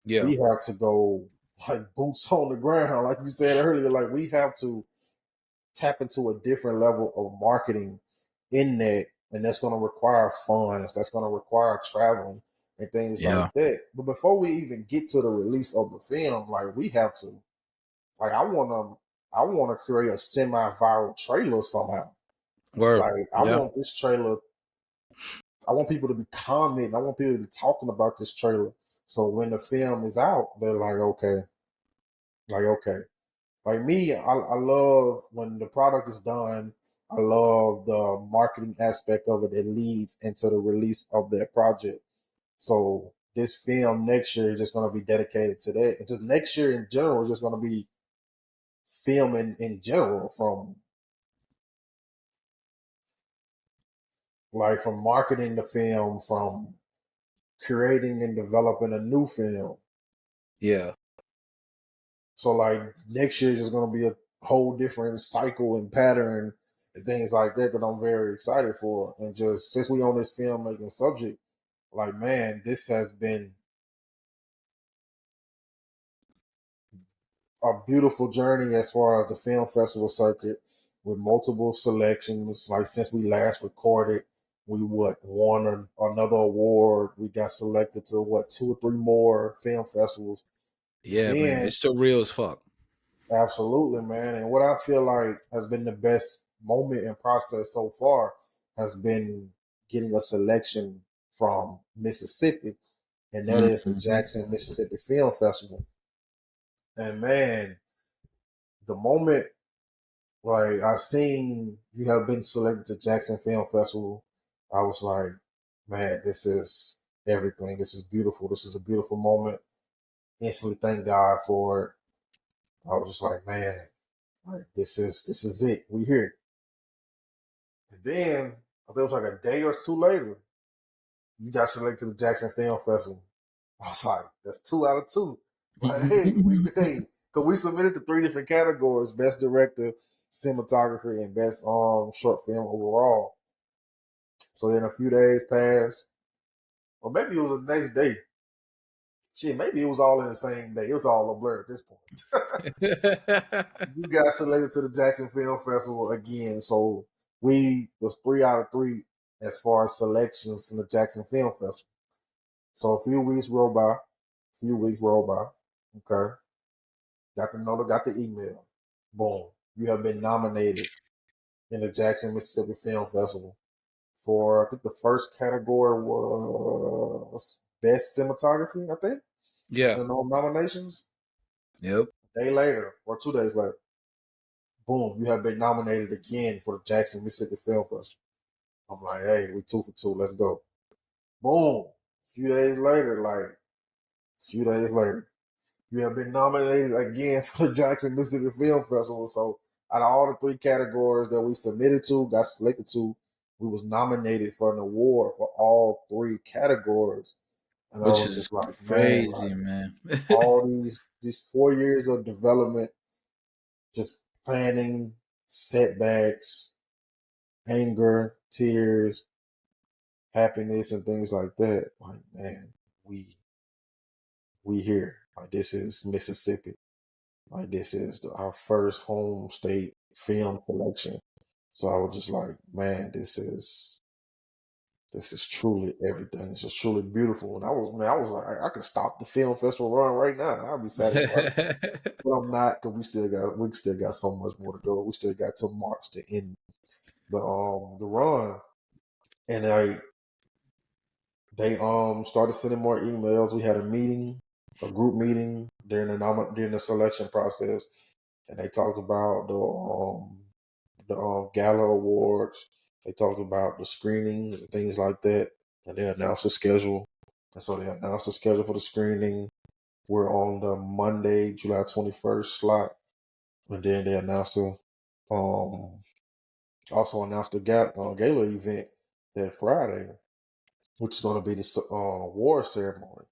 yeah, we have to go like boots on the ground, like you said earlier. Like we have to tap into a different level of marketing in that, and that's going to require funds. That's going to require traveling and things like yeah. that. But before we even get to the release of the film, like we have to, like I want to create a semi-viral trailer somehow. Word. Like I Yeah, want this trailer. I want people to be commenting. I want people to be talking about this trailer. So when the film is out, they're like okay, like me, I love when the product is done. I love the marketing aspect of it. It leads into the release of that project. So this film next year is just going to be dedicated to that. And just next year in general is just going to be filming in general from marketing the film, from creating and developing a new film. yeah, So like next year is just going to be a whole different cycle and pattern and things like that that I'm very excited for. And just since we on this filmmaking subject, like man, this has been a beautiful journey as far as the film festival circuit with multiple selections. Like since we last recorded, we won another award. We got selected to two or three more film festivals. And yeah, man. then It's so real as fuck. absolutely, man. And what I feel like has been the best moment and process so far has been getting a selection from Mississippi, and that is the Mm-hmm. Jackson, Mississippi Film Festival. And man, the moment like I seen you have been selected to Jackson Film Festival, I was like, man, this is everything. This is beautiful. This is a beautiful moment. Instantly thank God for it. I was just like, man, like this is it. We here. And then I think it was like a day or two later, you got selected to the Jackson Film Festival. I was like, that's 2 out of 2. Like, because we submitted to 3 different categories: best director, cinematography, and best short film overall. So then a few days passed, or maybe it was the next day. Shit, maybe it was all in the same day. It was all a blur at this point. You got selected to the Jackson Film Festival again. So we was 3 out of 3 as far as selections in the Jackson Film Festival. So a few weeks rolled by. Okay. Got the email. Boom. You have been nominated in the Jackson, Mississippi Film Festival for, I think the first category was Best Cinematography, I think, Yeah. in all nominations. Yep. A day later, or 2 days later, boom, you have been nominated again for the Jackson, Mississippi Film Festival. I'm like, hey, we 2 for 2, let's go. Boom. A few days later, you have been nominated again for the Jackson, Mississippi Film Festival. So out of all the 3 categories that we submitted to, got selected to, we was nominated for an award for all 3 categories. And I Which was is just like, man, crazy, like man. all these 4 years of development, just planning, setbacks, anger, tears, happiness, and things like that. Like, man, we here. Like, this is Mississippi. Like, this is our first home state film collection. So I was just like, man, this is truly everything. This is truly beautiful. And I was like, I could stop the film festival run right now. I'll be satisfied. But I'm not, because we still got so much more to go. We still got till March to end the run. And they started sending more emails. We had a group meeting during the selection process, and they talked about the gala awards. They talked about the screenings and things like that, and they announced the schedule. And so they announced the schedule for the screening. We're on the Monday, July 21st slot, and then they announced um also announced the gala event that Friday, which is going to be the award ceremony.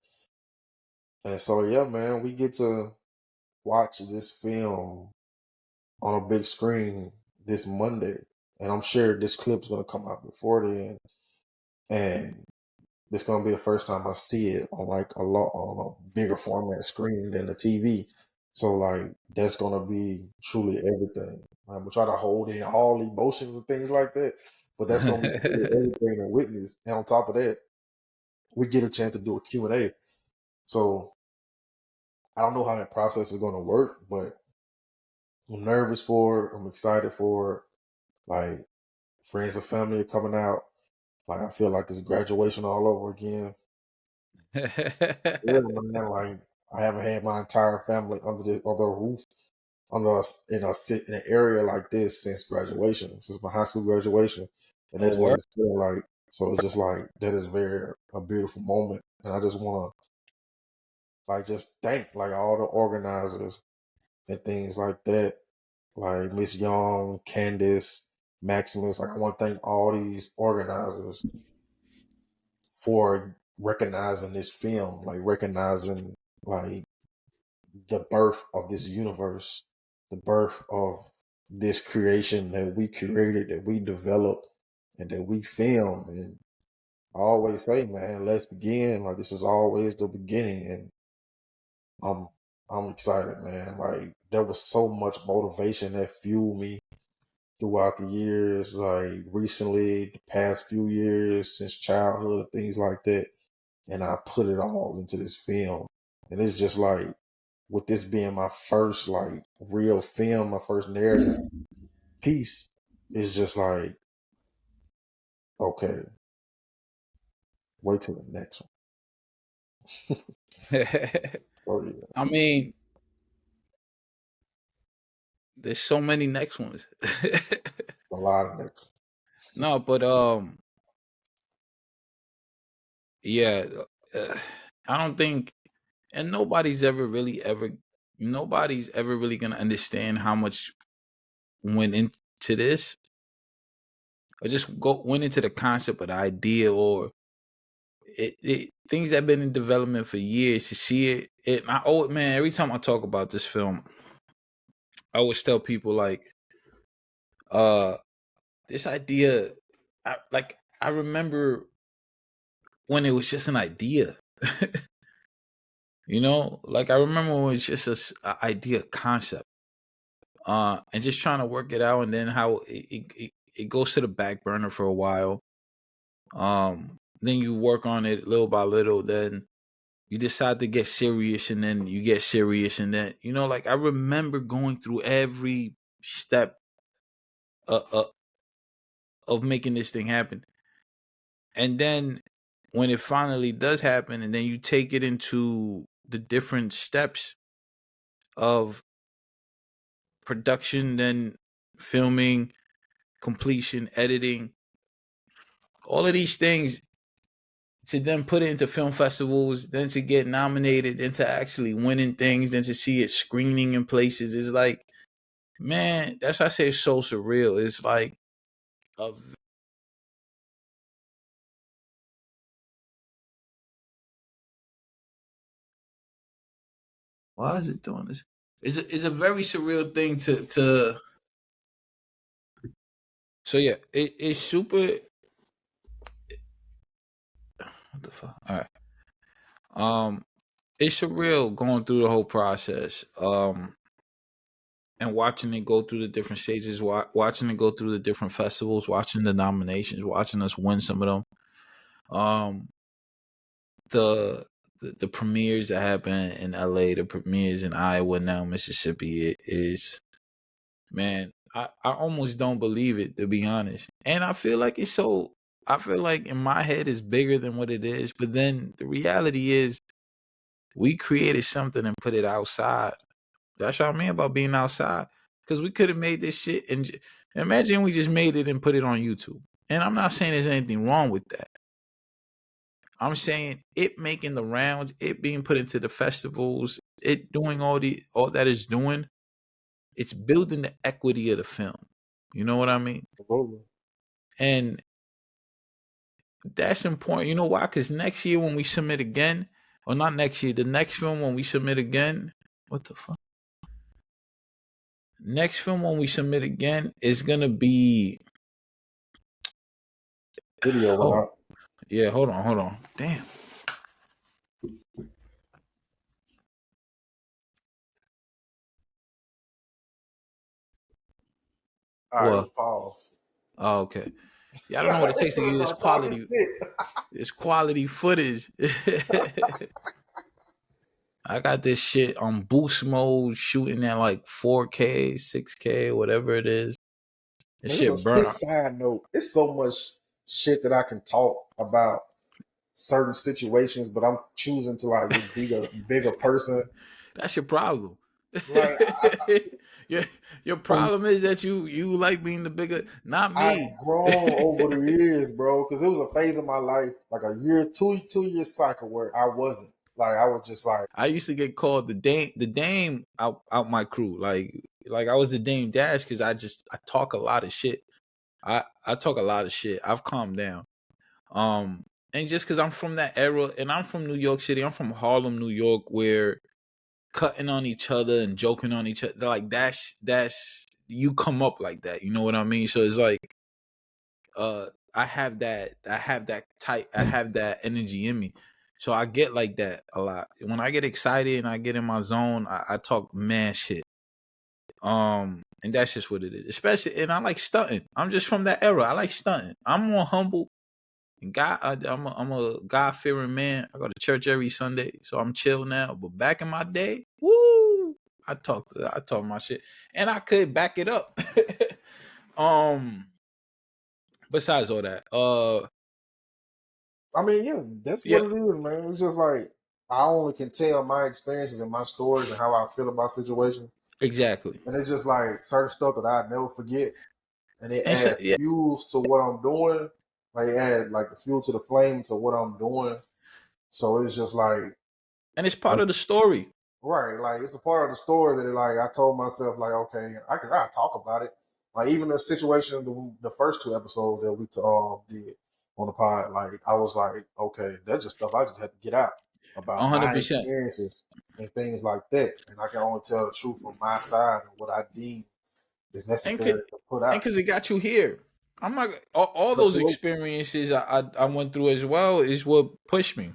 And so, yeah, man, we get to watch this film on a big screen this Monday. And I'm sure this clip's going to come out before then. And it's going to be the first time I see it on like on a bigger format screen than the TV. So, like, that's going to be truly everything. I'm going to try to hold in all emotions and things like that. But that's going to be truly everything to witness. And on top of that, we get a chance to do a Q&A. So I don't know how that process is going to work, but I'm nervous for it. I'm excited for it. Like, friends and family are coming out. Like, I feel like this graduation all over again. Yeah, man. Like, I haven't had my entire family under a roof, sit in an area like this since graduation, since my high school graduation, and Oh, that's what word. it's feeling like. So it's just like that is a beautiful moment, and I just want to like just thank like all the organizers and things like that, like Miss Young, Candace, Maximus. Like, I want to thank all these organizers for recognizing this film, like recognizing like the birth of this universe, the birth of this creation that we created, that we developed, and that we filmed. And I always say, man, let's begin. Like, this is always the beginning, and I'm I'm excited, man. Like, there was so much motivation that fueled me throughout the years, like recently, the past few years, since childhood, things like that. And I put it all into this film. And it's just like, with this being my first like real film, my first narrative piece, it's just like, okay, wait till the next one. So yeah, I mean, there's so many next ones. a lot of next. No, but yeah, uh, I don't think, and nobody's ever really gonna understand how much went into this, or just went into the concept of the idea, or things that have been in development for years. To see it, and I owe it, man. Every time I talk about this film, I always tell people like, uh, this idea, I remember when it was just an idea. Like, I remember when it was just a idea concept, and just trying to work it out, and then how it goes to the back burner for a while. Then you work on it little by little. Then you decide to get serious, and then you get serious, and then like I remember going through every step uh, uh, of making this thing happen, and then when it finally does happen, and then you take it into the different steps of production, then filming, completion, editing, all of these things, to then put it into film festivals, then to get nominated, then to actually winning things, then to see it screening in places, is like, man, that's why I say it's so surreal. It's like a why is it doing this? It's a very surreal thing to so yeah, it's super. What the fuck? All right. It's surreal going through the whole process. And watching it go through the different stages, watching it go through the different festivals, watching the nominations, watching us win some of them. Um, the premieres that happen in LA, the premieres in Iowa, now Mississippi, it is, man, I almost don't believe it, to be honest. And I feel like it's so, I feel like in my head it's bigger than what it is. But then the reality is we created something and put it outside. That's what I mean about being outside. Because we could have made this shit and imagine we just made it and put it on YouTube. And I'm not saying there's anything wrong with that. I'm saying it making the rounds, it being put into the festivals, it doing all that it's doing, it's building the equity of the film. You know what I mean? Absolutely. And that's important. You know why? Because next year when we submit again, or not next year, the next film when we submit again, what the fuck? Next film when we submit again is gonna be. Video went Oh, out. yeah, hold on. Damn. All right, it Well, was pause. oh, okay. Yeah, I don't know what it takes to give you this Start talking quality. shit. This quality footage. I got this shit on boost mode, shooting at like 4K, 6K, whatever it is. This Man, just a shit quick burnt. side note. It's so much shit that I can talk about certain situations, but I'm choosing to like just be a bigger person. That's your problem. Like your your from problem is that you like being the bigger, not me. I've grown over the years, bro. Because it was a phase of my life, like a year, 2 year cycle where I wasn't. Like I was just like, I used to get called the dame out my crew. Like I was the Dame Dash because I talk a lot of shit. I talk a lot of shit. I've calmed down. Um, and just because I'm from that era, and I'm from New York City, I'm from Harlem, New York, where cutting on each other and joking on each other, like that's you come up like that. You know what I mean? So it's like, I have that energy in me. So I get like that a lot. When I get excited and I get in my zone, I talk mad shit. And that's just what it is. Especially, and I like stunting. I'm just from that era. I like stunting. I'm more humble. And God, I'm a God fearing man. I go to church every Sunday, so I'm chill now. But back in my day, woo, I talk my shit, and I could back it up. um, besides all that, I mean, yeah, that's what yeah, it is, man. It's just like I only can tell my experiences and my stories and how I feel about situations, exactly. and it's just like certain stuff that I never forget, and it And so, adds yeah, fuels to what I'm doing. Like it add like the fuel to the flame to what I'm doing. So it's just like and it's part of the story. right, like it's a part of the story that like I told myself like okay, I talk about it. Like even the situation, the first two episodes that we did on the pod, like I was like, okay, that's just stuff I just had to get out about my 100%. experiences and things like that, and I can only tell the truth from my side and what I deem is And could necessary to put and out. because it got you here. I'm not all those Absolutely, experiences I went through as well is what pushed me.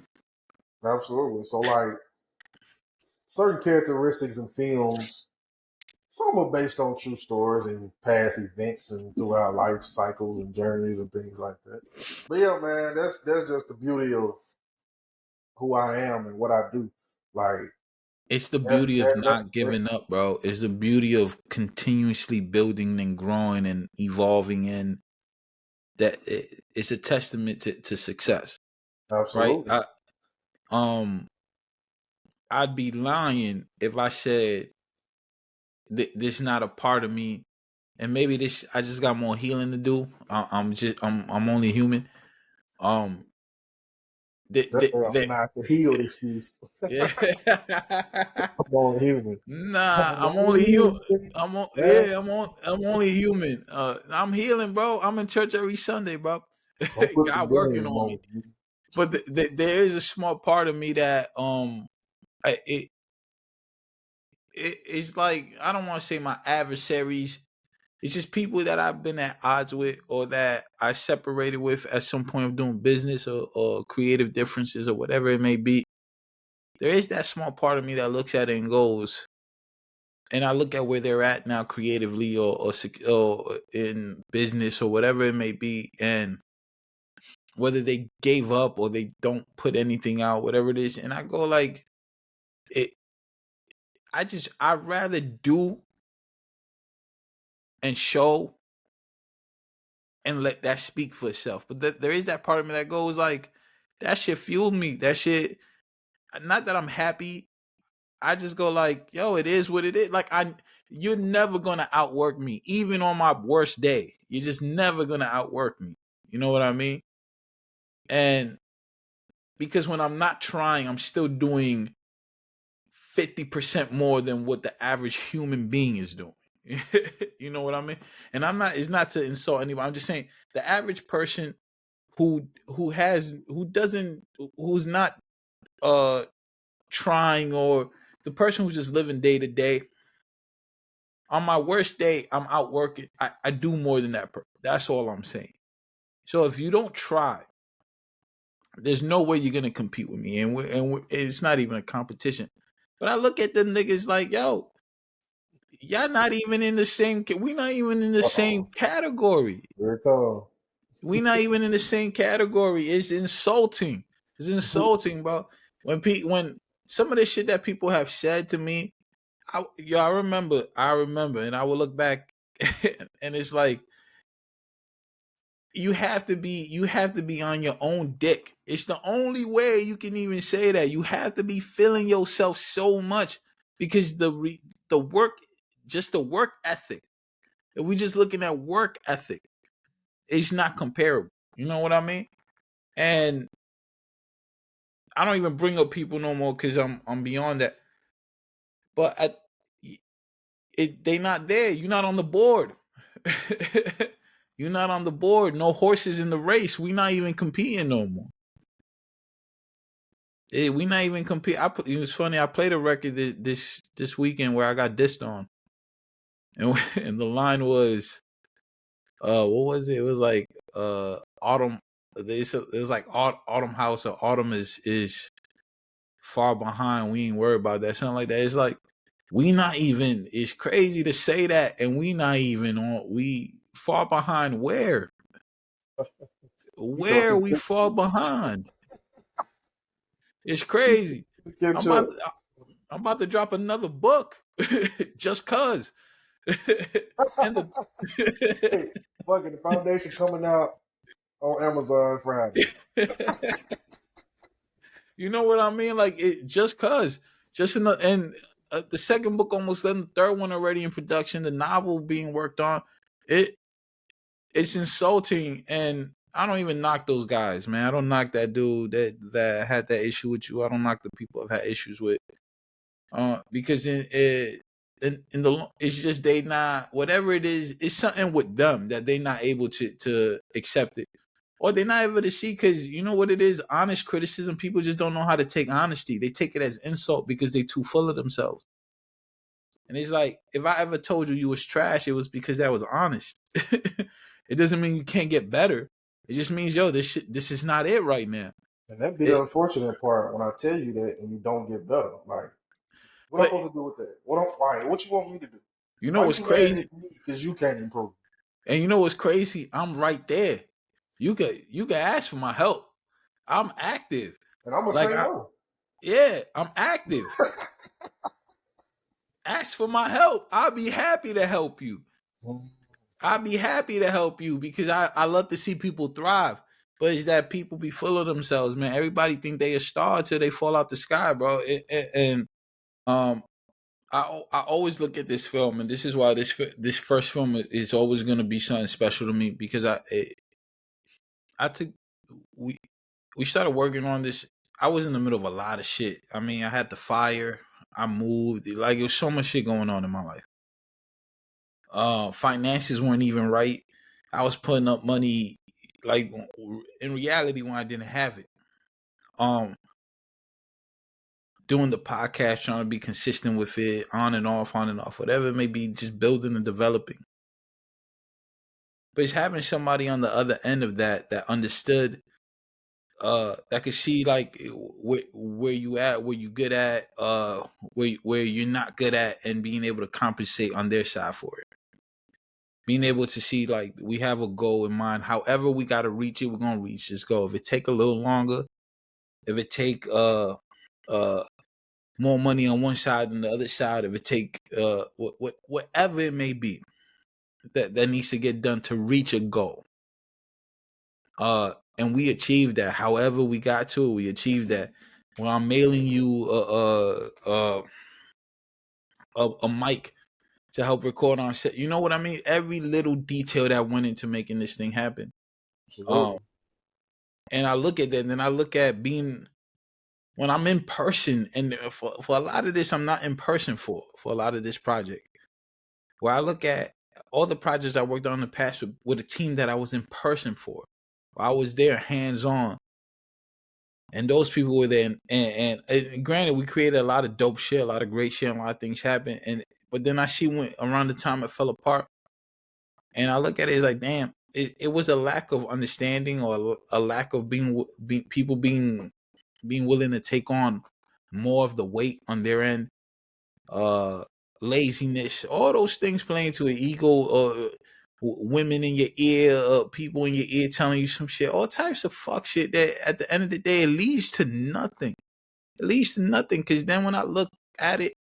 absolutely. So like certain characteristics in films Some are based on true stories and past events and throughout life cycles and journeys and things like that. But yeah, man, that's just the beauty of who I am and what I do. Like It's the that, beauty of that, not giving up, bro. It's the beauty of continuously building and growing and evolving, and it's a testament to success, right? absolutely. Um, I'd be lying if I said this not a part of me, and maybe this I just got more healing to do. I'm only human. Um, That's not the healed excuse. yeah. I'm only human. Nah, I'm I'm only only human. human. Yeah. I'm only human. I'm healing, bro. I'm in church every Sunday, bro. Don't put the God working game on me. on me. But there is a small part of me that it it's like I don't want to say my adversaries. It's just people that I've been at odds with or that I separated with at some point of doing business or creative differences or whatever it may be. There is that small part of me that looks at it and goes, and I look at where they're at now creatively or in business or whatever it may be, and whether they gave up or they don't put anything out, whatever it is, and I go like, it. I'd rather do and show and let that speak for itself. But there is that part of me that goes like, that shit fueled me. That shit. Not that I'm happy. I just go like, yo, it is what it is. Like you're never gonna outwork me, even on my worst day. You're just never gonna outwork me. You know what I mean? And because when I'm not trying, I'm still doing 50% more than what the average human being is doing. You know what I mean? And I'm not. It's not to insult anybody. I'm just saying the average person who's not uh trying, or the person who's just living day to day, on my worst day I'm out working. I do more than that. That's all I'm saying. So if you don't try, there's no way you're gonna compete with me, and it's not even a competition. But I look at them niggas like, yo, y'all not even in the same. We not even in the same Uh-oh. category. Here it comes. We not even in the same category. It's insulting. It's insulting, bro. When some of the shit that people have said to me, I remember, and I will look back, and it's like you have to be on your own dick. It's the only way you can even say that. You have to be feeling yourself so much because the work, just the work ethic. If we just looking at work ethic, it's not comparable. You know what I mean? And I don't even bring up people no more because I'm beyond that. But they not there. You're not on the board. You're not on the board. No horses in the race. We not even competing no more. We not even compete. It was funny. I played a record this weekend where I got dissed on, and and the line was, what was it? It was like autumn. It was like autumn house, or autumn is far behind. We ain't worried about that. Something like that. It's like we not even. It's crazy to say that, and we not even on. We far behind where? You Where talking we fall behind? It's crazy. catch I'm about up. I'm about to drop another book just cause. And the Hey, fucking the foundation coming out on Amazon Friday. you know what I mean? Like it just cause. Just in the second book almost done, the third one already in production, the novel being worked on. It it's insulting, and I don't even knock those guys, man. I don't knock that dude that had that issue with you. I don't knock the people I've had issues with. Because in the it's just they not, whatever it is, it's something with them that they not able to accept it, or they're not able to see, because you know what it is, honest criticism. People just don't know how to take honesty. They take it as insult because they too full of themselves. And it's like, if I ever told you was trash, it was because that was honest. It doesn't mean you can't get better. It just means, yo, this is not it right now. And that be the It, unfortunate part when I tell you that and you don't get better. Like, what I'm but supposed to do with that? What you want me to do? You know Why what's you mad crazy? at me? Because you can't improve. And you know what's crazy? I'm right there. You can ask for my help. I'm active. And I'm gonna Like say no. I'm active. Ask for my help. I'll be happy to help you. I'll be happy to help you because I love to see people thrive. But it's that people be full of themselves, man. Everybody think they a star until they fall out the sky, bro. And um, I always look at this film, and this is why this first film is always gonna be something special to me because I took we we started working on this. I was in the middle of a lot of shit. I mean, I had the fire. I moved. Like it was so much shit going on in my life. Finances weren't even right. I was putting up money like in reality when I didn't have it. Um, doing the podcast, trying to be consistent with it, on and off, whatever it may be, just building and developing. But it's having somebody on the other end of that understood, that could see like where you at, where you good at, where you're not good at, and being able to compensate on their side for it. Being able to see like we have a goal in mind. However we got to reach it, we're gonna reach this goal. If it take a little longer, if it take uh more money on one side than the other side, if it take whatever it may be that needs to get done to reach a goal. And we achieved that. However we got to it, we achieved that. When I'm mailing you a mic to help record on set, you know what I mean? Every little detail that went into making this thing happen. Um, Absolutely. and I look at that, and then I look at being when I'm in person, and for a lot of this, I'm not in person for a lot of this project. Where I look at all the projects I worked on in the past with a team that I was in person for. I was there hands on. And those people were there, and granted, we created a lot of dope shit, a lot of great shit, a lot of things happened. But then I see when around the time it fell apart, and I look at it as like, damn, it was a lack of understanding or a lack of people being willing to take on more of the weight on their end, uh, laziness, all those things playing to an ego, women in your ear, people in your ear telling you some shit, all types of fuck shit that at the end of the day it leads to nothing. It leads to nothing because then when I look at it,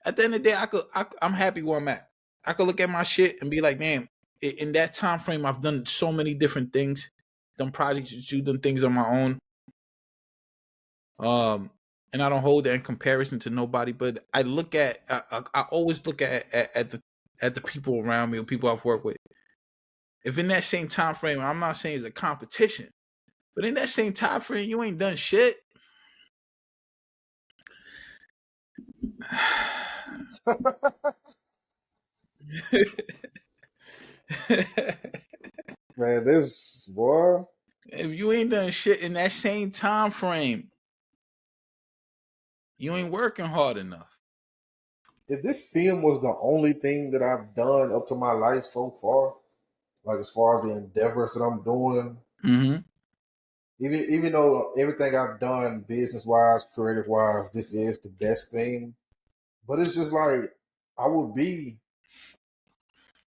at the end of the day, I'm happy where I'm at. I could look at my shit and be like, damn, in that time frame, I've done so many different things, done projects, done things on my own. And I don't hold that in comparison to nobody, but I look at, I always look at the people around me or people I've worked with. If in that same time frame, I'm not saying it's a competition, but in that same time frame, you ain't done shit. Man, this boy. If you ain't done shit in that same time frame, you ain't working hard enough. If this film was the only thing that I've done up to my life so far, like as far as the endeavors that I'm doing, Mm-hmm. even though everything I've done business wise, creative wise, this is the best thing. But it's just like I would be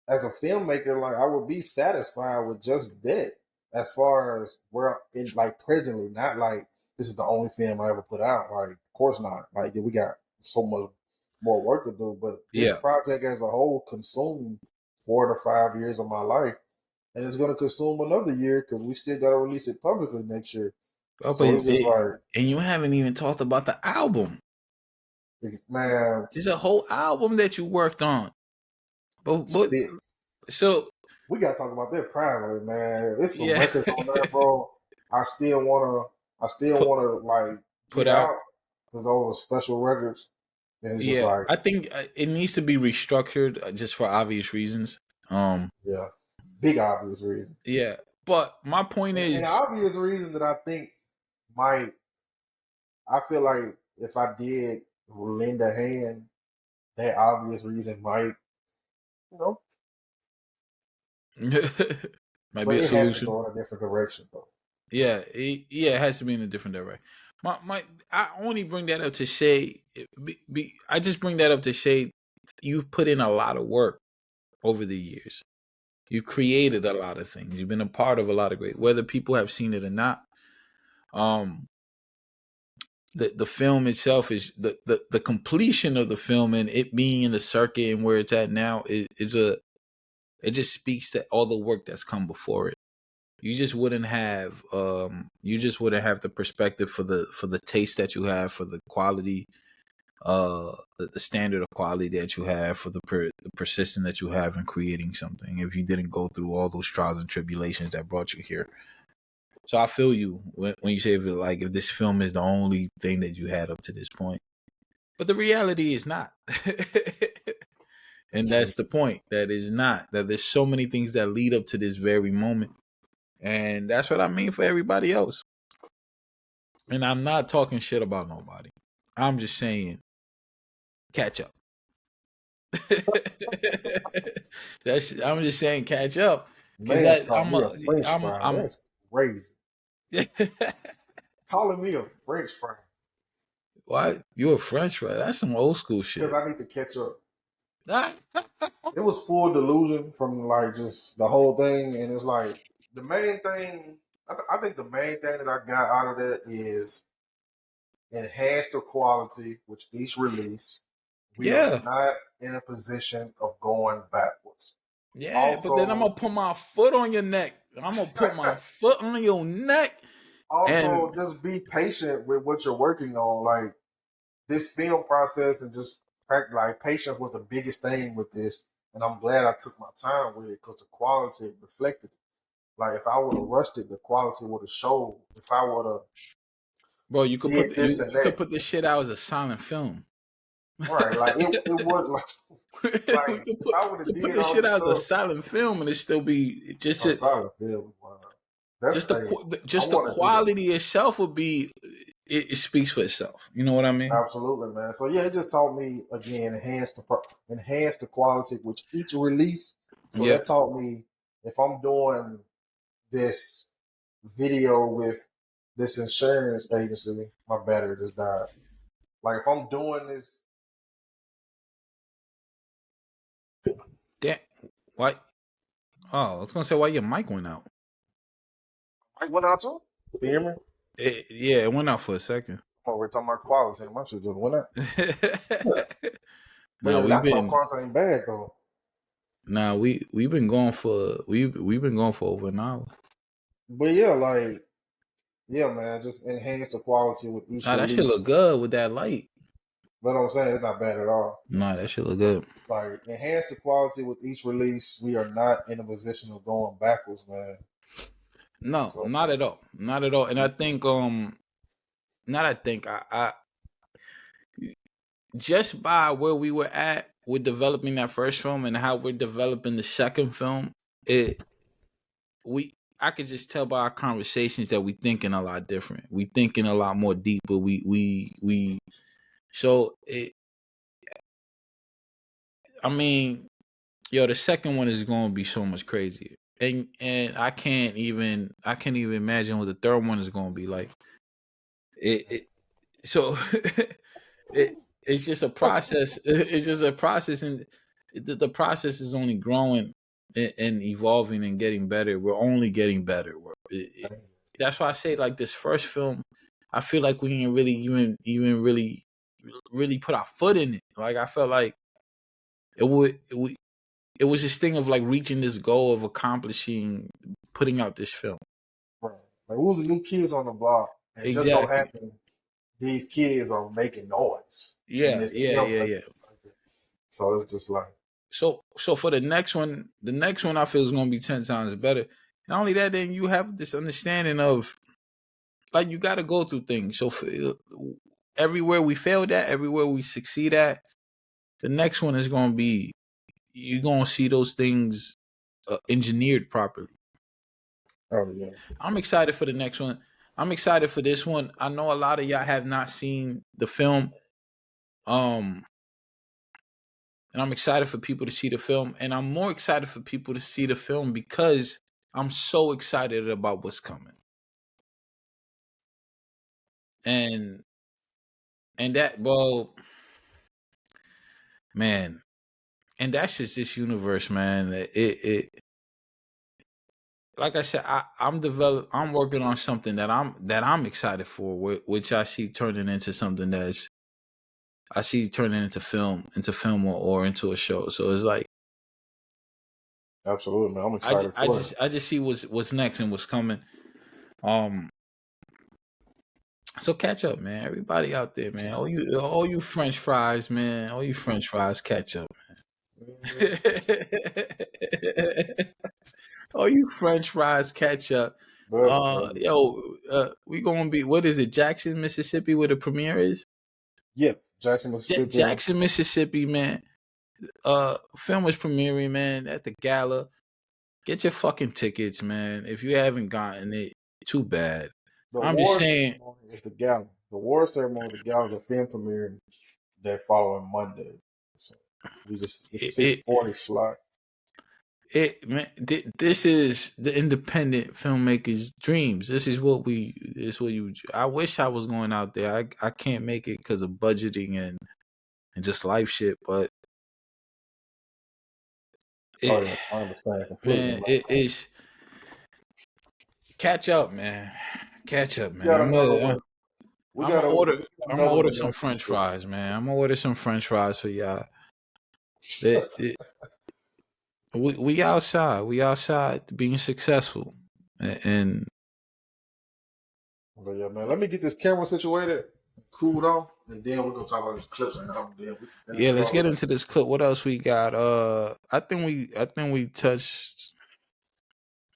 as a filmmaker, like I would be satisfied with just that. As far as where in like presently, not like this is the only film I ever put out. Like, of course not. Like we got so much more work to do. But this Yeah. project as a whole consumed 4 to 5 years of my life, and it's gonna consume another year because we still gotta release it publicly next year. Oh, So it's just like, and you haven't even talked about the album. man, It's a whole album that you worked on. But still, so we gotta talk about that privately, man. There's some yeah, records on there, bro. I still wanna, I still put wanna like put get out. out because those are special records, and it's just Yeah, like, I think it needs to be restructured just for obvious reasons. yeah, big obvious reason, Yeah, but my point and the is, obvious reason that I think might, I feel like if I did lend a hand, that obvious reason might, you know, might be but a it has to solution. go in a different direction though. Yeah, it has to be in a different direction. I only bring that up to say, I just bring that up to say you've put in a lot of work over the years. You've created a lot of things. You've been a part of a lot of great, whether people have seen it or not. The film itself is the completion of the film and it being in the circuit and where it's at now is it just speaks to all the work that's come before it. You just wouldn't have the perspective for the taste that you have, for the quality, the standard of quality that you have, for the persistence that you have in creating something, if you didn't go through all those trials and tribulations that brought you here. So I feel you when you say if this film is the only thing that you had up to this point, but the reality is not. And that's the point. That is not. That there's so many things that lead up to this very moment. And that's what I mean for everybody else. And I'm not talking shit about nobody. I'm just saying, catch up. I'm just saying, catch up. Man's called me a French fry. That's crazy. Calling me a French fry. Why? You a French fry? That's some old school shit. Because I need to catch up. It was full delusion from like just the whole thing, and it's like the main thing. I think the main thing that I got out of that is enhance the quality with each release. We are not in a position of going backwards. Yeah, also, but then I'm gonna put my foot on your neck. I'm gonna put my foot on your neck. Also, just be patient with what you're working on. Like this film process and just like patience was the biggest thing with this. And I'm glad I took my time with it because the quality reflected it. Like if I would have rushed it, the quality would have showed. If I would have, bro, you could put this shit out as a silent film. Right, like it would like if I would have did this shit out as a silent film and it still be just a silent film. Wow. That's the quality itself would be. It speaks for itself. You know what I mean? Absolutely, man. So yeah, it just taught me again enhance the quality with each release. So that taught me if I'm doing this video with this insurance agency, my battery just died. Like if I'm doing this, damn, why? Oh, I was gonna say why your mic went out. Mic went out too. You hear me? It went out for a second. Oh, we're talking about quality. My shit just went out. No, laptop quality ain't bad though. Nah, we've been going for we've been going for over an hour. But yeah, man, just enhance the quality with each release. That shit look good with that light. But I'm saying it's not bad at all. Nah, that shit look good. Like enhance the quality with each release. We are not in a position of going backwards, man. No, not at all. Not at all. And I think I just by where we were at with developing that first film and how we're developing the second film, I could just tell by our conversations that we thinking a lot different. We thinking a lot more deeper. I mean, the second one is going to be so much crazier. And I can't even imagine what the third one is going to be like. It's just a process. It's just a process, and the process is only growing and evolving and getting better. We're only getting better. That's why I say like this first film, I feel like we didn't really even really put our foot in it. Like I felt like it was this thing of like reaching this goal of accomplishing, putting out this film. Right. Like we was the new kids on the block, and just so happened these kids are making noise. Yeah. So it's just like so for the next one I feel is going to be 10 times better. Not only that, then you have this understanding of like you got to go through things. So everywhere we failed at, everywhere we succeed at, the next one is going to be you're going to see those things engineered properly. Oh yeah. I'm excited for the next one. I'm excited for this one. I know a lot of y'all have not seen the film. And I'm excited for people to see the film. And I'm more excited for people to see the film because I'm so excited about what's coming. And that, well, man, and that's just this universe, man. It like I said, I'm working on something that I'm excited for, which I see turning into something turning into film or into a show. So it's like Absolutely, man. I'm excited for it. I just see what's next and what's coming. Um, so catch up, man. Everybody out there, man. All you French fries, man. All you French fries, catch up. All you French fries, catch up. That's crazy. We gonna be, what is it, Jackson, Mississippi, where the premiere is? Yeah, Jackson, Mississippi. Jackson, Mississippi, man. Film is premiering, man, at the gala. Get your fucking tickets, man. If you haven't gotten it, too bad. The I'm just award saying, ceremony is the gala. The award ceremony is the gala. The film premiere that following Monday. So we just the it, 6:40 slot. man, this is the independent filmmakers' dreams. This is what I wish I was going out there. I can't make it because of budgeting and just life shit, but Oh it, yeah, I understand completely, man, man. it's catch up, man. Catch up, We got man. another one. We I'm got gonna order. I'm gonna another order one some next French week. fries, man. I'm gonna order some French fries for y'all. We outside. We outside being successful, and But yeah, man, let me get this camera situated, cooled off, and then we're gonna talk about these clips and how then we can finish yeah, it let's all get up. into this clip. What else we got? I think we touched.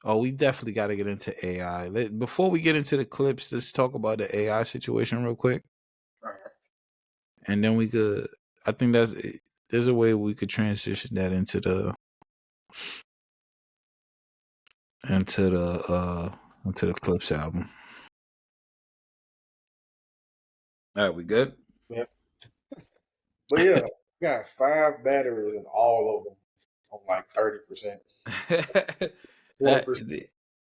Oh, we definitely got to get into AI. Before we get into the clips, let's talk about the AI situation real quick, All right. and then we could. I think there's a way we could transition that into the clips album. All right, we good? Yeah. But yeah, we got 5 batteries and all of them on like 30%, 20%, that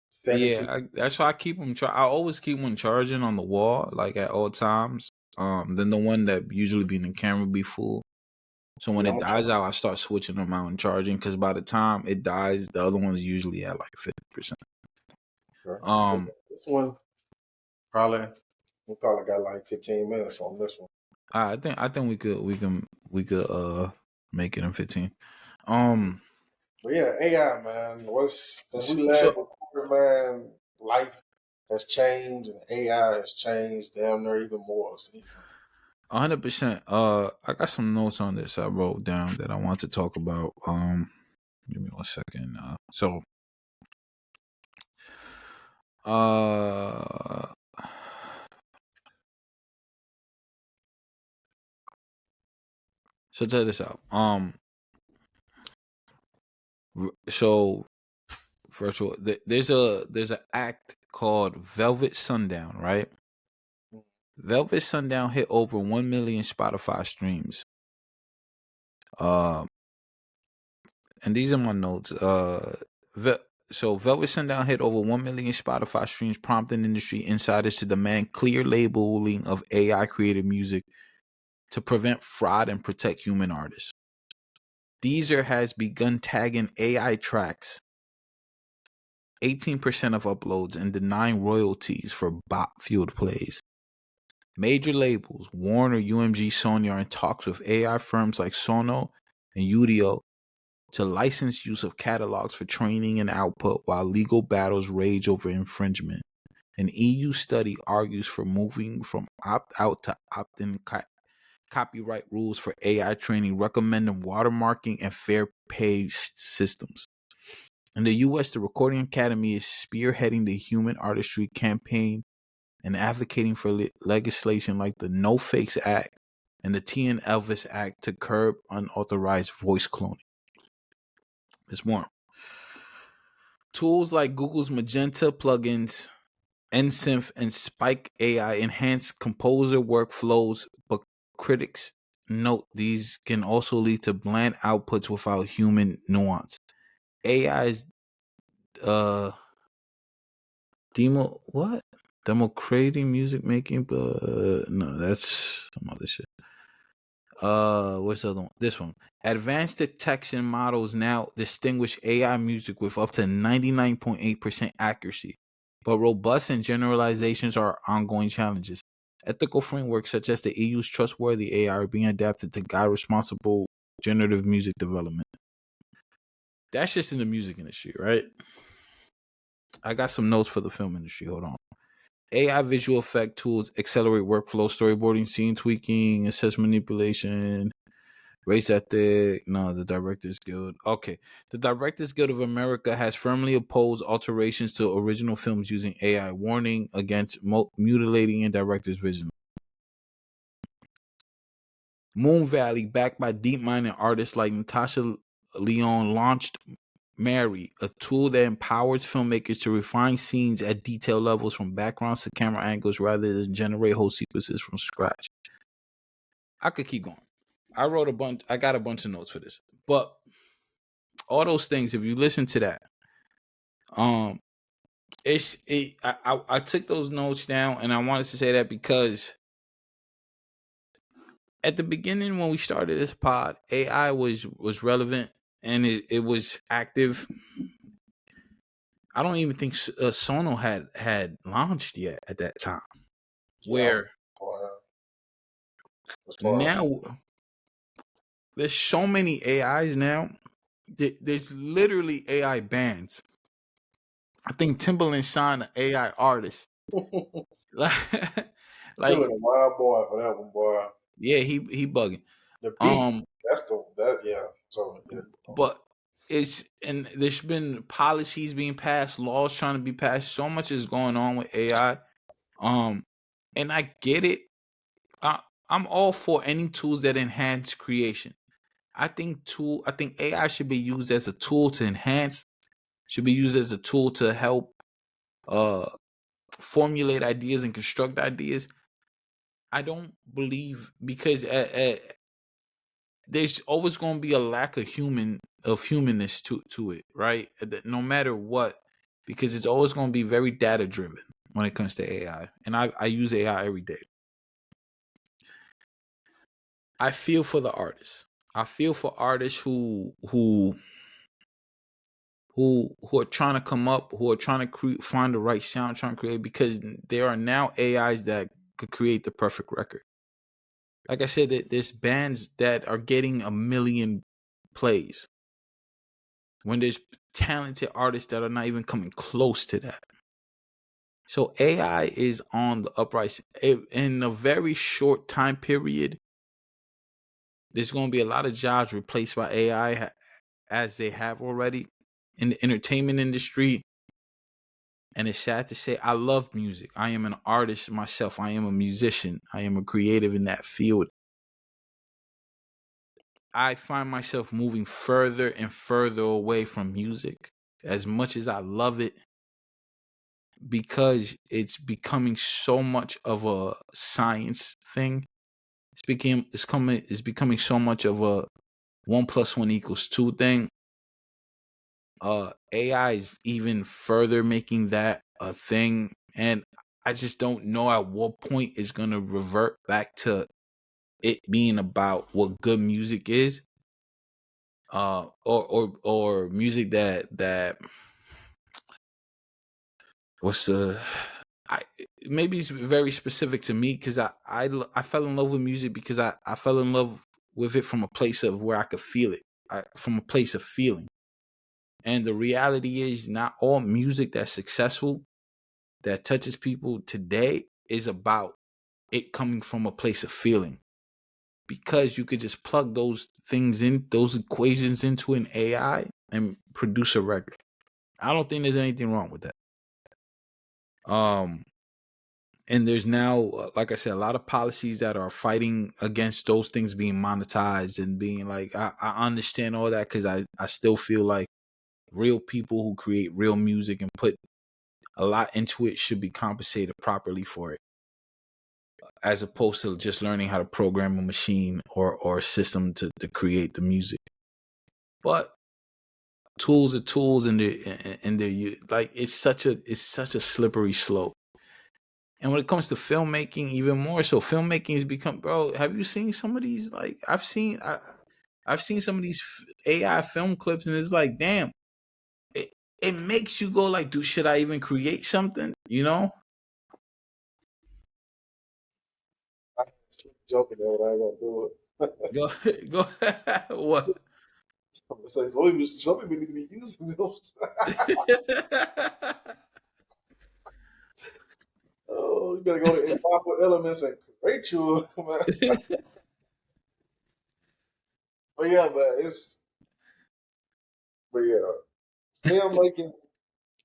17. Yeah, that's why I keep them. I always keep one charging on the wall, like at all times. Then the one that usually be in the camera be full. So when Yeah, I'm it gonna try. dies out, I start switching them out and charging. Because by the time it dies, the other one's usually at like 50%. Okay. But Um, this one probably we probably got like 15 minutes on this one. I think we could make it in 15. But yeah, AI man, what's since we last So recorded, man, life has changed and AI has changed damn near even more. 100%. I got some notes on this I wrote down that I want to talk about. Give me 1 second. Uh, so check this out. So virtual. There's an act called Velvet Sundown, right? Velvet Sundown hit over 1 million Spotify streams. And these are my notes. So Velvet Sundown hit over 1 million Spotify streams, prompting industry insiders to demand clear labeling of AI created music to prevent fraud and protect human artists. Deezer has begun tagging AI tracks 18% of uploads and denying royalties for bot-fueled plays. Major labels, Warner, UMG, Sony, are in talks with AI firms like Sono and Udio to license use of catalogs for training and output while legal battles rage over infringement. An EU study argues for moving from opt-out to opt-in copyright rules for AI training, recommending watermarking and fair pay systems. In the US, the Recording Academy is spearheading the Human Artistry campaign and advocating for legislation like the No Fakes Act and the T and Elvis Act to curb unauthorized voice cloning. There's more. Tools like Google's Magenta plugins, NSYNC, and Spike AI enhance composer workflows, but critics note these can also lead to bland outputs without human nuance. AI is demo creating music making, but no, that's some other shit. What's the other one? This one. Advanced detection models now distinguish AI music with up to 99.8% accuracy, but robust and generalizations are ongoing challenges. Ethical frameworks such as the EU's trustworthy AI are being adapted to guide responsible generative music development. That's just in the music industry, right? I got some notes for the film industry. Hold on. AI visual effect tools accelerate workflow, storyboarding, scene tweaking, assess manipulation, race ethic. No, the Directors Guild. Okay. The Directors Guild of America has firmly opposed alterations to original films using AI, warning against mutilating a director's vision. Moon Valley, backed by DeepMind and artists like Natasha Leone, launched Mary, a tool that empowers filmmakers to refine scenes at detail levels from backgrounds to camera angles rather than generate whole sequences from scratch. I could keep going. I wrote a bunch. I got a bunch of notes for this, but all those things, if you listen to that, I took those notes down, and I wanted to say that because at the beginning when we started this pod, AI was relevant and it was active. I don't even think Sono had launched yet at that time. Yeah, Where now there's so many AIs now. There's literally AI bands. I think Timbaland signed an AI artist. like, Feeling a wild boy for that one, boy. Yeah, he bugging. The beat, yeah. So yeah. But and there's been policies being passed, laws trying to be passed. So much is going on with AI. And I get it. I'm all for any tools that enhance creation. I think AI should be used as a tool to enhance, should be used as a tool to help formulate ideas and construct ideas. I don't believe because there's always going to be a lack of humanness to it, right? No matter what, because it's always going to be very data driven when it comes to AI, and I use AI every day. I feel for the artists. I feel for artists who are trying to come up, who are trying to find the right sound, trying to create, because there are now AIs that could create the perfect record. Like I said, there's bands that are getting 1 million plays when there's talented artists that are not even coming close to that. So AI is on the uprise. In a very short time period, there's going to be a lot of jobs replaced by AI, as they have already in the entertainment industry. And it's sad to say, I love music. I am an artist myself. I am a musician. I am a creative in that field. I find myself moving further and further away from music, as much as I love it, because it's becoming so much of a science thing. It's becoming so much of a 1 + 1 = 2 thing. AI is even further making that a thing, and I just don't know at what point it's gonna revert back to it being about what good music is, or music that what's the maybe it's very specific to me, because I fell in love with music because I fell in love with it from a place of where I could feel it, from a place of feeling. And the reality is, not all music that's successful, that touches people today, is about it coming from a place of feeling. Because you could just plug those things in, those equations into an AI and produce a record. I don't think there's anything wrong with that. And there's now, like I said, a lot of policies that are fighting against those things being monetized and being like, I understand all that, because I still feel like real people who create real music and put a lot into it should be compensated properly for it, as opposed to just learning how to program a machine or a system to create the music. But tools are tools, and they're like, it's such a slippery slope. And when it comes to filmmaking, even more so, filmmaking has become, bro. Have you seen some of these? Like, I've seen some of these AI film clips, and it's like, damn, it, it makes you go like, dude, should I even create something? You know? I'm joking there, but I ain't gonna do it. Go, go. What? I'm gonna say some people need to be using those. Oh, you better go to Improper Elements and create you, man. But yeah, man, but yeah, filmmaking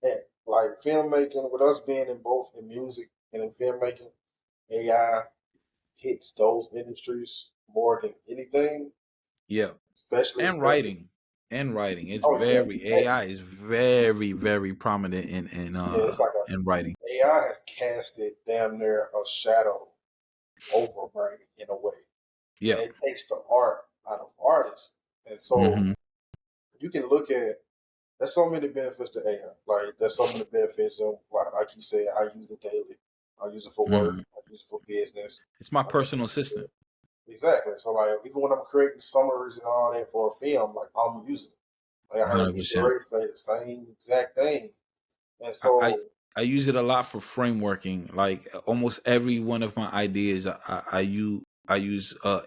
and like filmmaking with us being in both in music and in filmmaking, AI hits those industries more than anything, Yeah, and especially. writing, and writing. It's Oh yeah, very AI is very very prominent yeah, it's like in writing. a AI has casted damn near a shadow over writing in a way, and Yeah. it takes the art out of artists. And so Mm-hmm. you can look at there's so many benefits to AI. Like there's so many benefits of like you said, I use it daily. I use it for work. Mm-hmm. I use it for business. It's my I use personal it assistant. exactly. So like even when I'm creating summaries and all that for a film, like I'm using it. Like I heard Issa 100%. Rae say the same exact thing. And I, I so I use it a lot for frameworking. Like almost every one of my ideas, I use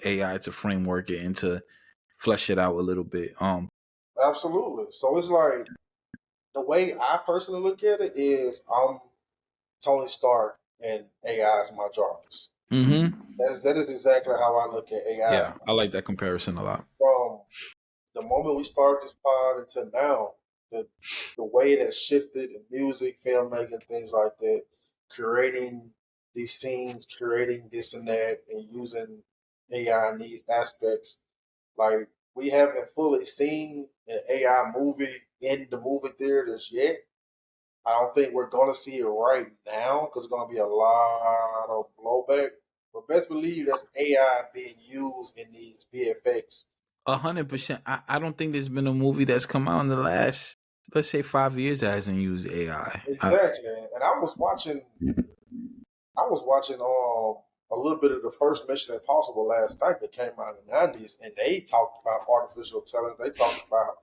AI to framework it and to flesh it out a little bit. absolutely. So it's like the way I personally look at it is I'm Tony Stark and AI is my Jarvis. Mm-hmm. That is exactly how I look at AI. Yeah, I like that comparison a lot. From the moment we started this pod until now, the the way that shifted in music, filmmaking, things like that, creating these scenes, creating this and that, and using AI in these aspects. Like we haven't fully seen an AI movie in the movie theaters yet. I don't think we're going to see it right now because it's going to be a lot of blowback. But best believe there's AI being used in these VFX. 100%. I don't think there's been a movie that's come out in the last, let's say, 5 years that hasn't used AI. Exactly. And I was watching a little bit of the first Mission Impossible last night that came out in the 90s, and they talked about artificial intelligence. They talked about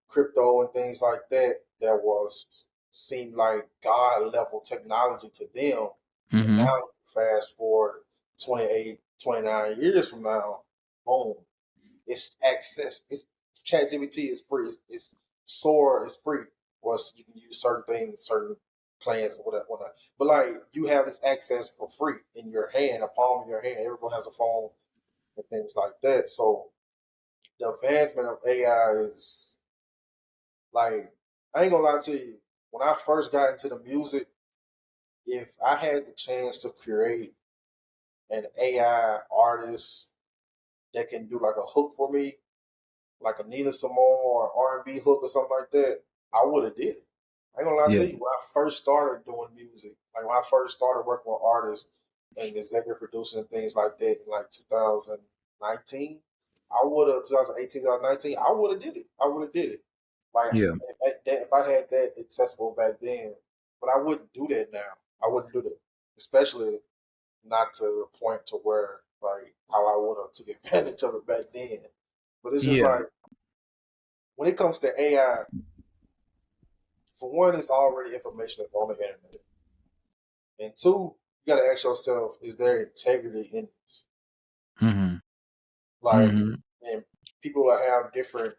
crypto and things like that that was seemed like God level technology to them. And Mm-hmm. now fast forward 28, 29 years from now, boom, it's access. It's ChatGPT is free. It's Sora is free. Was you can use certain things, certain plans, and whatever. But like you have this access for free in your hand, a palm in your hand. Everyone has a phone and things like that. So the advancement of AI is like I ain't gonna lie to you. When I first got into the music, if I had the chance to create an AI artist that can do like a hook for me, like a Nina Simone or R&B hook or something like that, I would have did it. I ain't gonna lie Yeah. to you. When I first started doing music, like when I first started working with artists and executive producing and things like that in like 2019, I would have 2018, 2019, I would have did it. I would have did it. Like Yeah. if I had that accessible back then, but I wouldn't do that now. I wouldn't do that, especially not to the point to where like how I would have took advantage of it back then. But it's just Yeah. like when it comes to AI, for one, it's already information that's on the internet, and two, you got to ask yourself: is there integrity in this? Mm-hmm. Like, Mm-hmm. and people that have different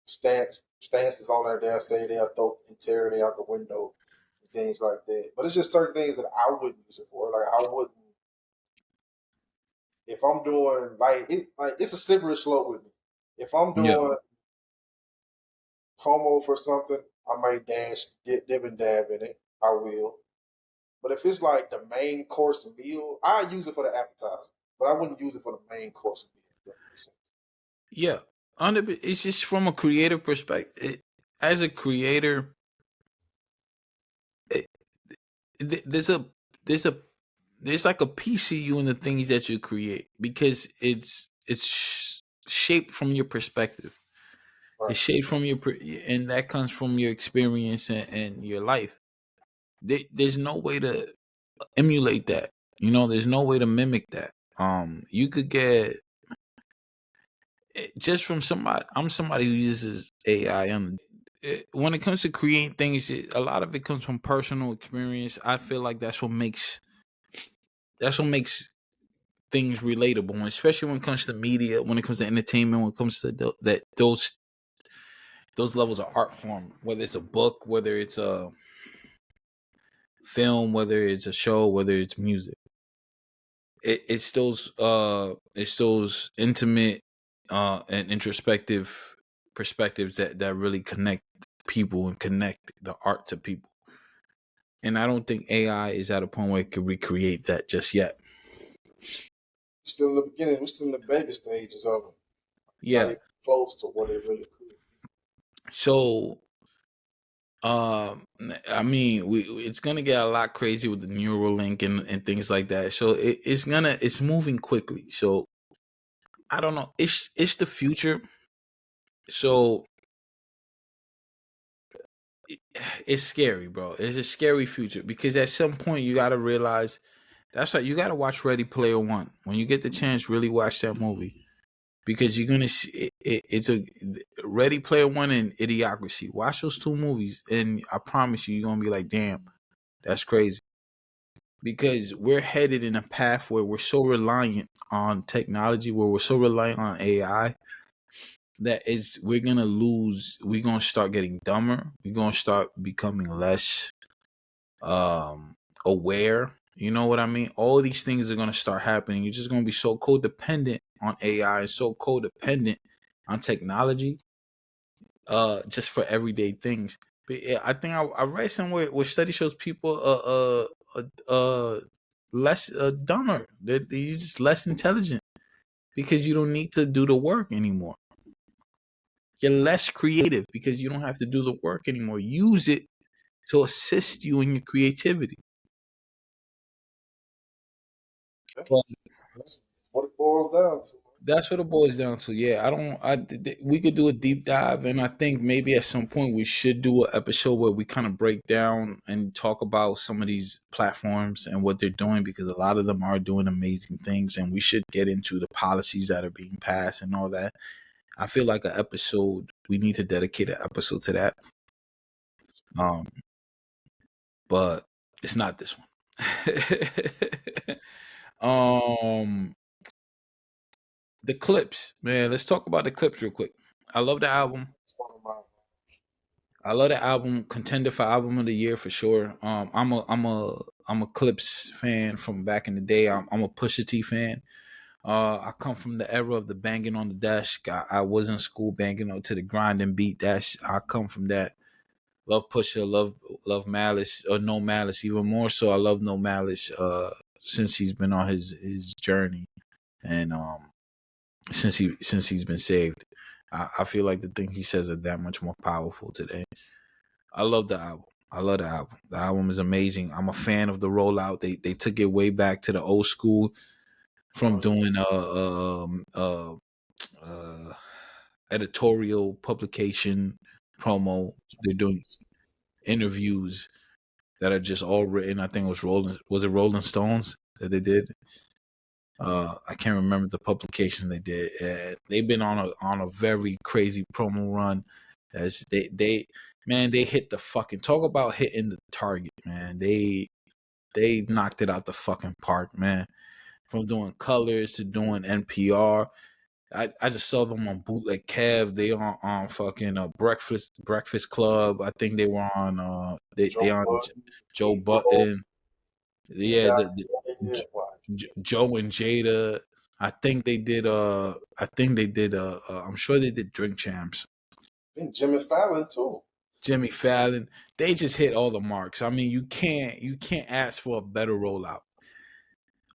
stances on there, they'll say they'll throw integrity out the window, and things like that. But it's just certain things that I wouldn't use it for. Like, I wouldn't if I'm doing like it's a slippery slope with me. If I'm Yeah. doing promo for something, I might dib and dab in it. I will. But if it's like the main course meal, I use it for the appetizer, but I wouldn't use it for the main course meal. If that makes sense. Yeah. It's just from a creative perspective. As a creator, it, there's a there's a there's like a piece of you in the things that you create because it's shaped from your perspective. Right. It's shaped from and that comes from your experience and your life. There's no way to. emulate that. You know, there's no way to mimic that. You could get just from somebody. I'm somebody who uses AI. When it comes to creating things, a lot of it comes from personal experience. I feel like that's what makes things relatable, especially when it comes to media, when it comes to entertainment, when it comes to those levels of art form, whether it's a book, whether it's a film, whether it's a show, whether it's music. It's those intimate and introspective perspectives that really connect people and connect the art to people. And I don't think AI is at a point where it can recreate that just yet. Still in the beginning. We're still in the baby stages of it. Not Yeah. even close to what it really could. So I mean, it's gonna get a lot crazy with the Neuralink and things like that. So it's moving quickly. So I don't know. It's the future. So it's scary, bro. It's a scary future because at some point you got to realize that's right. You got to watch Ready Player One when you get the chance. Really watch that movie because you're gonna see it's a Ready Player One and Idiocracy. Watch those two movies, and I promise you're gonna be like, damn, that's crazy. Because we're headed in a path where we're so reliant on technology, where we're so reliant on AI that is we're gonna start getting dumber, we're gonna start becoming less um aware. You know what I mean? All these things are gonna start happening. You're just gonna be so codependent on AI and so codependent on technology, just for everyday things. But yeah, I think I read somewhere where study shows people less dumber. They're just less intelligent because you don't need to do the work anymore. You're less creative because you don't have to do the work anymore. Use it to assist you in your creativity. Yeah. But That's what it boils down to. that's what it boils down to. Yeah, I don't. We could do a deep dive, and I think maybe at some point we should do an episode where we kind of break down and talk about some of these platforms and what they're doing because a lot of them are doing amazing things, and we should get into the policies that are being passed and all that. I feel like an episode. We need to dedicate an episode to that. Um, but it's not this one. um, the clips, man. Let's talk about the clips real quick. I love the album. It's one of my I love the album. Contender for album of the year for sure. I'm a Clips fan from back in the day. I'm a Pusha T fan. I come from the era of the banging on the desk. I was in school banging on to the grinding beat. I come from that. Love Pusha. Love Malice. Or No Malice even more so. I love No Malice. Since he's been on his journey and since he's been saved. I feel like the thing he says are that much more powerful today. I love the album. I love the album. The album is amazing. I'm a fan of the rollout. They took it way back to the old school from doing editorial publication promo. They're doing interviews that are just all written. I think it was it Rolling Stones that they did? I can't remember the publication they did. They've been on a very crazy promo run. As they man, they hit the fucking talk about hitting the target, man. They knocked it out the fucking park, man. From doing colors to doing NPR. I just saw them on Bootleg Kev. They on fucking Breakfast Club. I think they were on they Joe on Budden, Joe Debo, Button. D. Yeah, Joe and Jada. I'm sure they did Drink Champs. I think Jimmy Fallon too. Jimmy Fallon. They just hit all the marks. I mean, you can't ask for a better rollout.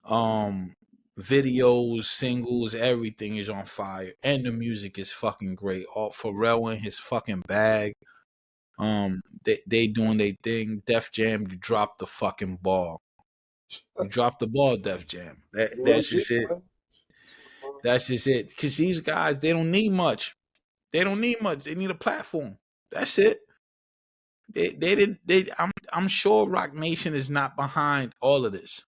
Um Videos, singles, everything is on fire. And the music is fucking great. All Pharrell in his fucking bag. They doing their thing. Def Jam, you dropped the fucking ball. You dropped the ball, Def Jam. That's UMG, just it. man. That's just it. Because these guys, they don't need much. They don't need much. They need a platform. That's it. They didn't. I'm sure Rock Nation is not behind all of this.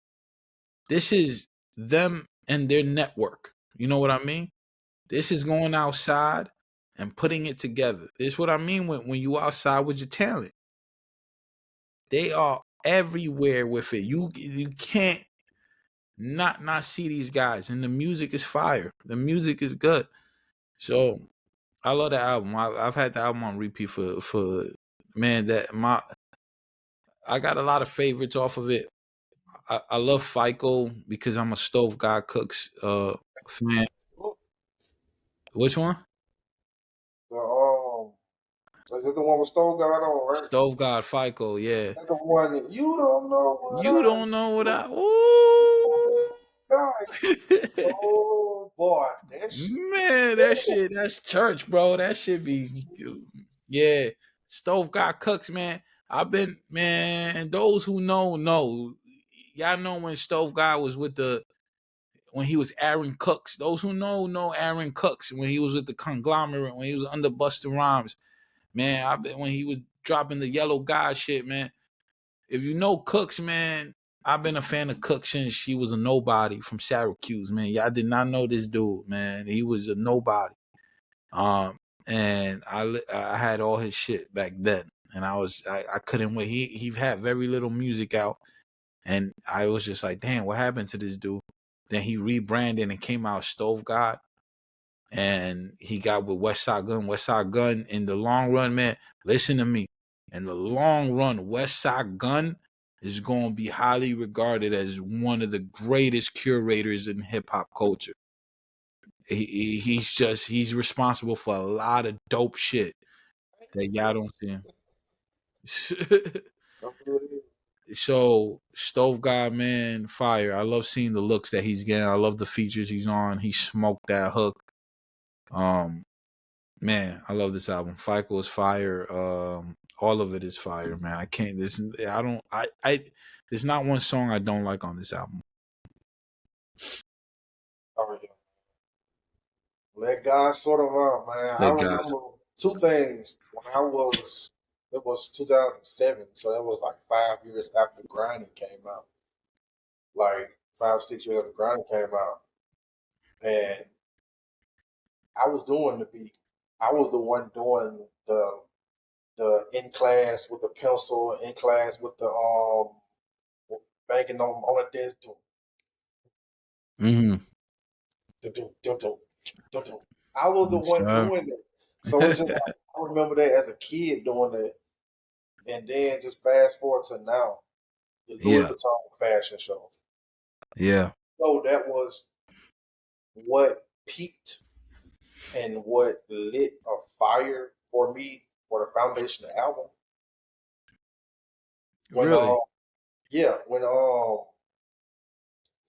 This is them and their network. You know what I mean? This is going outside and putting it together. This is what I mean when you outside with your talent. They are everywhere with it. You can't not see these guys, and the music is fire. The music is good. So I love the album. I've had the album on repeat for man. I got a lot of favorites off of it. I love FICO because I'm a Stove God Cooks fan. Which one? The is it the one with Stone got on, right? Stove God FICO, yeah. Is that the one that you don't know what You I don't know what do? I ooh. God. Oh boy, that shit. Man, that's church, bro. That shit be yeah. Stove God Cooks, man. I've been man, those who know. Y'all know when Stove God was with when he was Aaron Cooks. Those who know Aaron Cooks when he was with the conglomerate, when he was under Busta Rhymes. Man, I bet when he was dropping the Yellow God shit, man. If you know Cooks, man, I've been a fan of Cooks since she was a nobody from Syracuse, man. Y'all did not know this dude, man. He was a nobody. And I had all his shit back then, and I couldn't wait. He had very little music out, and I was just like, damn, what happened to this dude? Then he rebranded and came out Stove God, and he got with West Side Gun. West Side Gun in the long run, man. Listen to me. In the long run, West Side Gun is going to be highly regarded as one of the greatest curators in hip hop culture. He's responsible for a lot of dope shit that y'all don't see him. So Stove God, man, fire. I love seeing the looks that he's getting. I love the features he's on. He smoked that hook. Um, Man, I love this album. FICO is fire. All of it is fire, man. I can't. This. I don't. I. There's not one song I don't like on this album. Oh yeah. Let God sort them out, man. I Like guys. remember two things when it was 2007, so that was like 5 years after Grinding came out. Like 5, 6 years after Grinding came out. And I was doing the beat. I was the one doing the in class with the pencil, in class with the banging on the desk. Mm-hmm. I was the Yes, one sir. doing it. So it's just like I remember that as a kid doing it, and then just fast forward to now, the Louis Yeah. Vuitton fashion show. Yeah. So that was what peaked and what lit a fire for me for the foundation of the album. When Really. yeah, when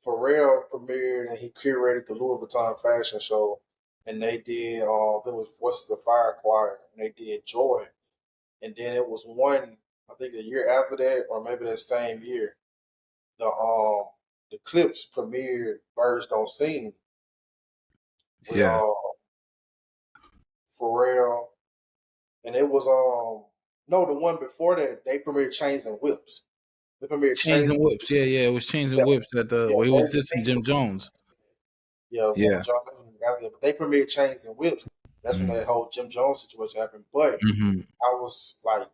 Pharrell premiered and he curated the Louis Vuitton fashion show, and they did there was Voices of Fire Choir, and they did Joy, and then it was one I think a year after that or maybe that same year the Clips premiered Birds Don't Sing with Yeah. Pharrell, and it was no the one before that they premiered Chains and Whips. They premiered Chains Chains and and Whips. Yeah. Yeah. It was Chains and yeah, Whips at the yeah, where he was Birds and dissing Sing Jim was Jones. yeah, one Yeah. with John Legend after that. But they premiered Chains and Whips. That's when Mm-hmm. that whole Jim Jones situation happened. But Mm-hmm. I was like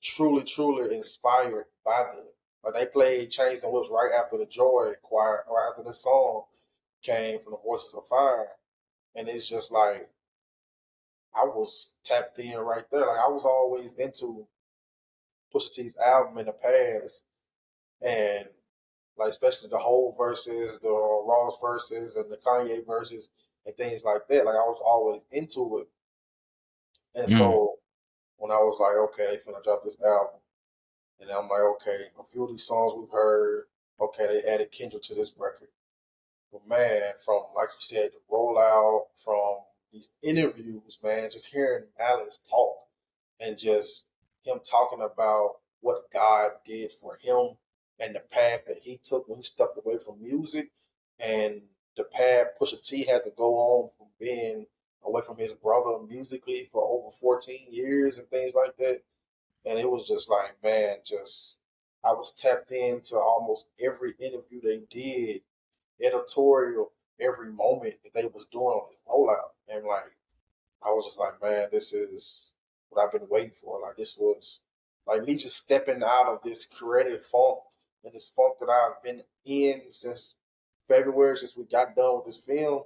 truly inspired by them. Like they played Chains and Whips right after the Joy Choir or after the song came from the Voices of Fire. And it's just like I was tapped in right there. Like I was always into Pusha T's album in the past and like especially the whole verses, the Ross verses and the Kanye verses and things like that. Like I was always into it. And Mm. so when I was like, okay, they finna drop this album. And I'm like, okay, a few of these songs we've heard, okay, they added Kendrick to this record. But man, from like you said, the rollout, from these interviews, man, just hearing Alex talk and just him talking about what God did for him and the path that he took when he stepped away from music and the path Pusha T had to go on from being away from his brother musically for over 14 years and things like that. and it was just like, man, just I was tapped into almost every interview they did, editorial, every moment that they was doing on this rollout, and like I was just like, man, this is what I've been waiting for. Like this was like me just stepping out of this creative funk and this funk that I've been in since February, since we got done with this film.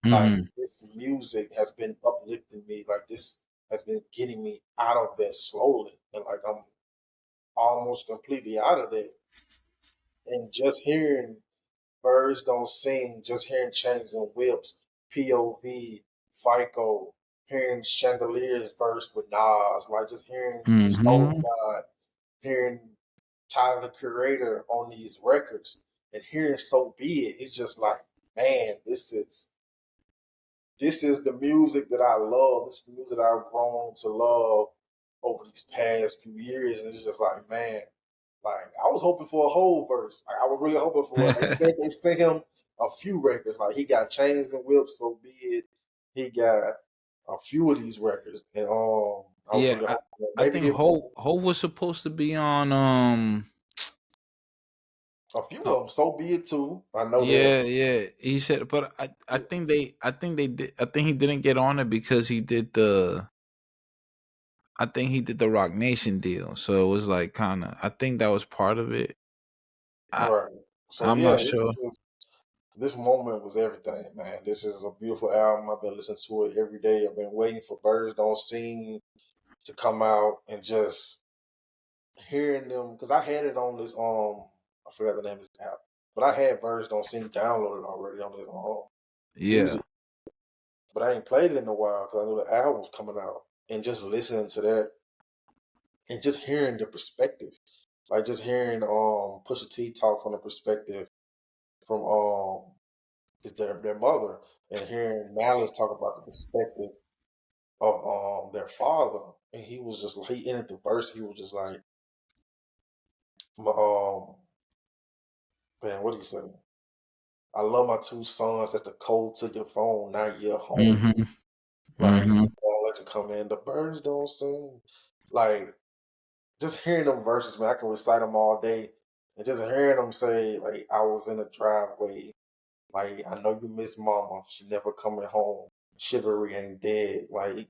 Like Mm-hmm. this music has been uplifting me. Like this has been getting me out of that slowly, and like I'm almost completely out of that. And just hearing Birds Don't Sing, just hearing Chains and Whips, POV, FICO, hearing Chandelier's verse with Nas, like just hearing Soul Mm-hmm. God, hearing Tyler the Creator on these records, and hearing So Be It, it's just like, man, this is the music that I love. This is the music that I've grown to love over these past few years. And it's just like, man, like I was hoping for a whole verse. Like I was really hoping for it. They sent him a few records. Like he got Chains and Whips, So Be It. He got a few of these records. And I was Yeah, really hoping for I maybe think if Hove was supposed to be on a few uh, of them, So Be It too. I know that. yeah. He said, but I think they did. I think he didn't get on it because he did the. I think he did the Rock Nation deal, so it was like kind of. I think that was part of it. I Right. So I'm yeah, not it sure. was just this moment was everything, man. This is a beautiful album. I've been listening to it every day. I've been waiting for Birds Don't Sing to come out and just hearing them because I had it on this I forgot the name of this app, but I had Birds Don't Sing downloaded already on this Yeah. music, but I ain't played it in a while because I knew the album was coming out, and just listening to that and just hearing the perspective, like just hearing Pusha T talk from the perspective from is their mother, and hearing Malice talk about the perspective of their father, and he was just he ended the verse. He was just like, man, what did he say? I love my two sons. That's the code to your phone. Now you're home. Mm-hmm. Like Mm-hmm. all that to come in. The birds don't sing. Like just hearing them verses, man. I can recite them all day, and just hearing them say, like, I was in the driveway. Like I know you miss mama. She never coming home. Chivalry ain't dead. Like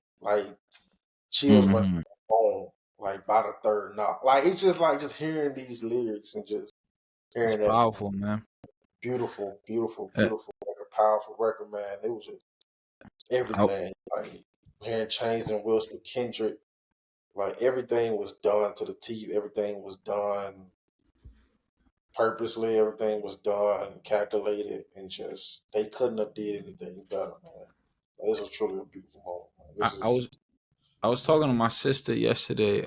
chills run Mm-hmm. home. Like by the third knock. Like it's just like just hearing these lyrics and just It's hearing that powerful, man. beautiful, beautiful, Uh, beautiful record, powerful record, man. It was just I, everything. Like hearing Chains and Wills with Kendrick, like everything was done to the T. Everything was done purposely. Everything was done calculated, and just they couldn't have did anything better, man. This was truly a beautiful moment. Man. I, This I is was I was this, talking to my sister yesterday.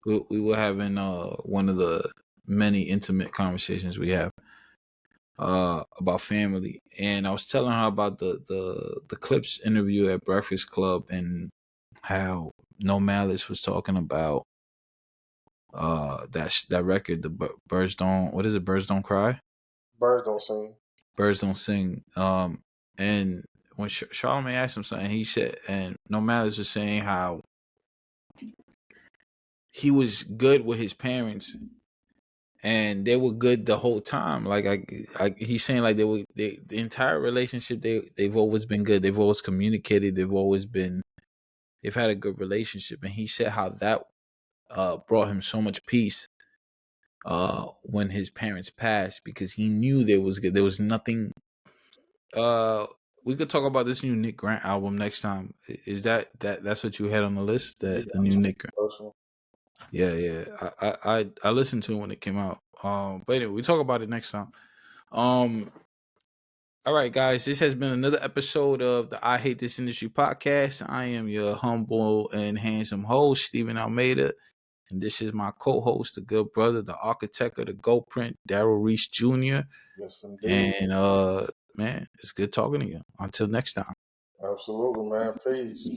We were having one of the many intimate conversations we have about family, and I was telling her about the Clips interview at Breakfast Club and how No Malice was talking about that record, the Birds Don't, what is it, Birds Don't Cry, birds don't sing. Birds Don't Sing. And when Charlamagne asked him something, he said, and No Malice was saying how he was good with his parents and they were good the whole time. Like he's saying, like the entire relationship. They've always been good. They've always communicated. They've had a good relationship. And he said how that brought him so much peace when his parents passed because he knew there was good. There was nothing. Uh, we could talk about this new Nick Grant album next time. Is that's what you had on the list? Yeah, The new Nick Grant. personal. Yeah. I listened to it when it came out. But anyway, we talk about it next time. Um, all right, guys, this has been another episode of the I Hate This Industry podcast. I am your humble and handsome host, Stephen Almeida, and this is my co-host, the good brother, the architect of the Go Print, Daryl Reese Jr. Yes, indeed. And man, it's good talking to you. Until next time. Absolutely, man. Peace.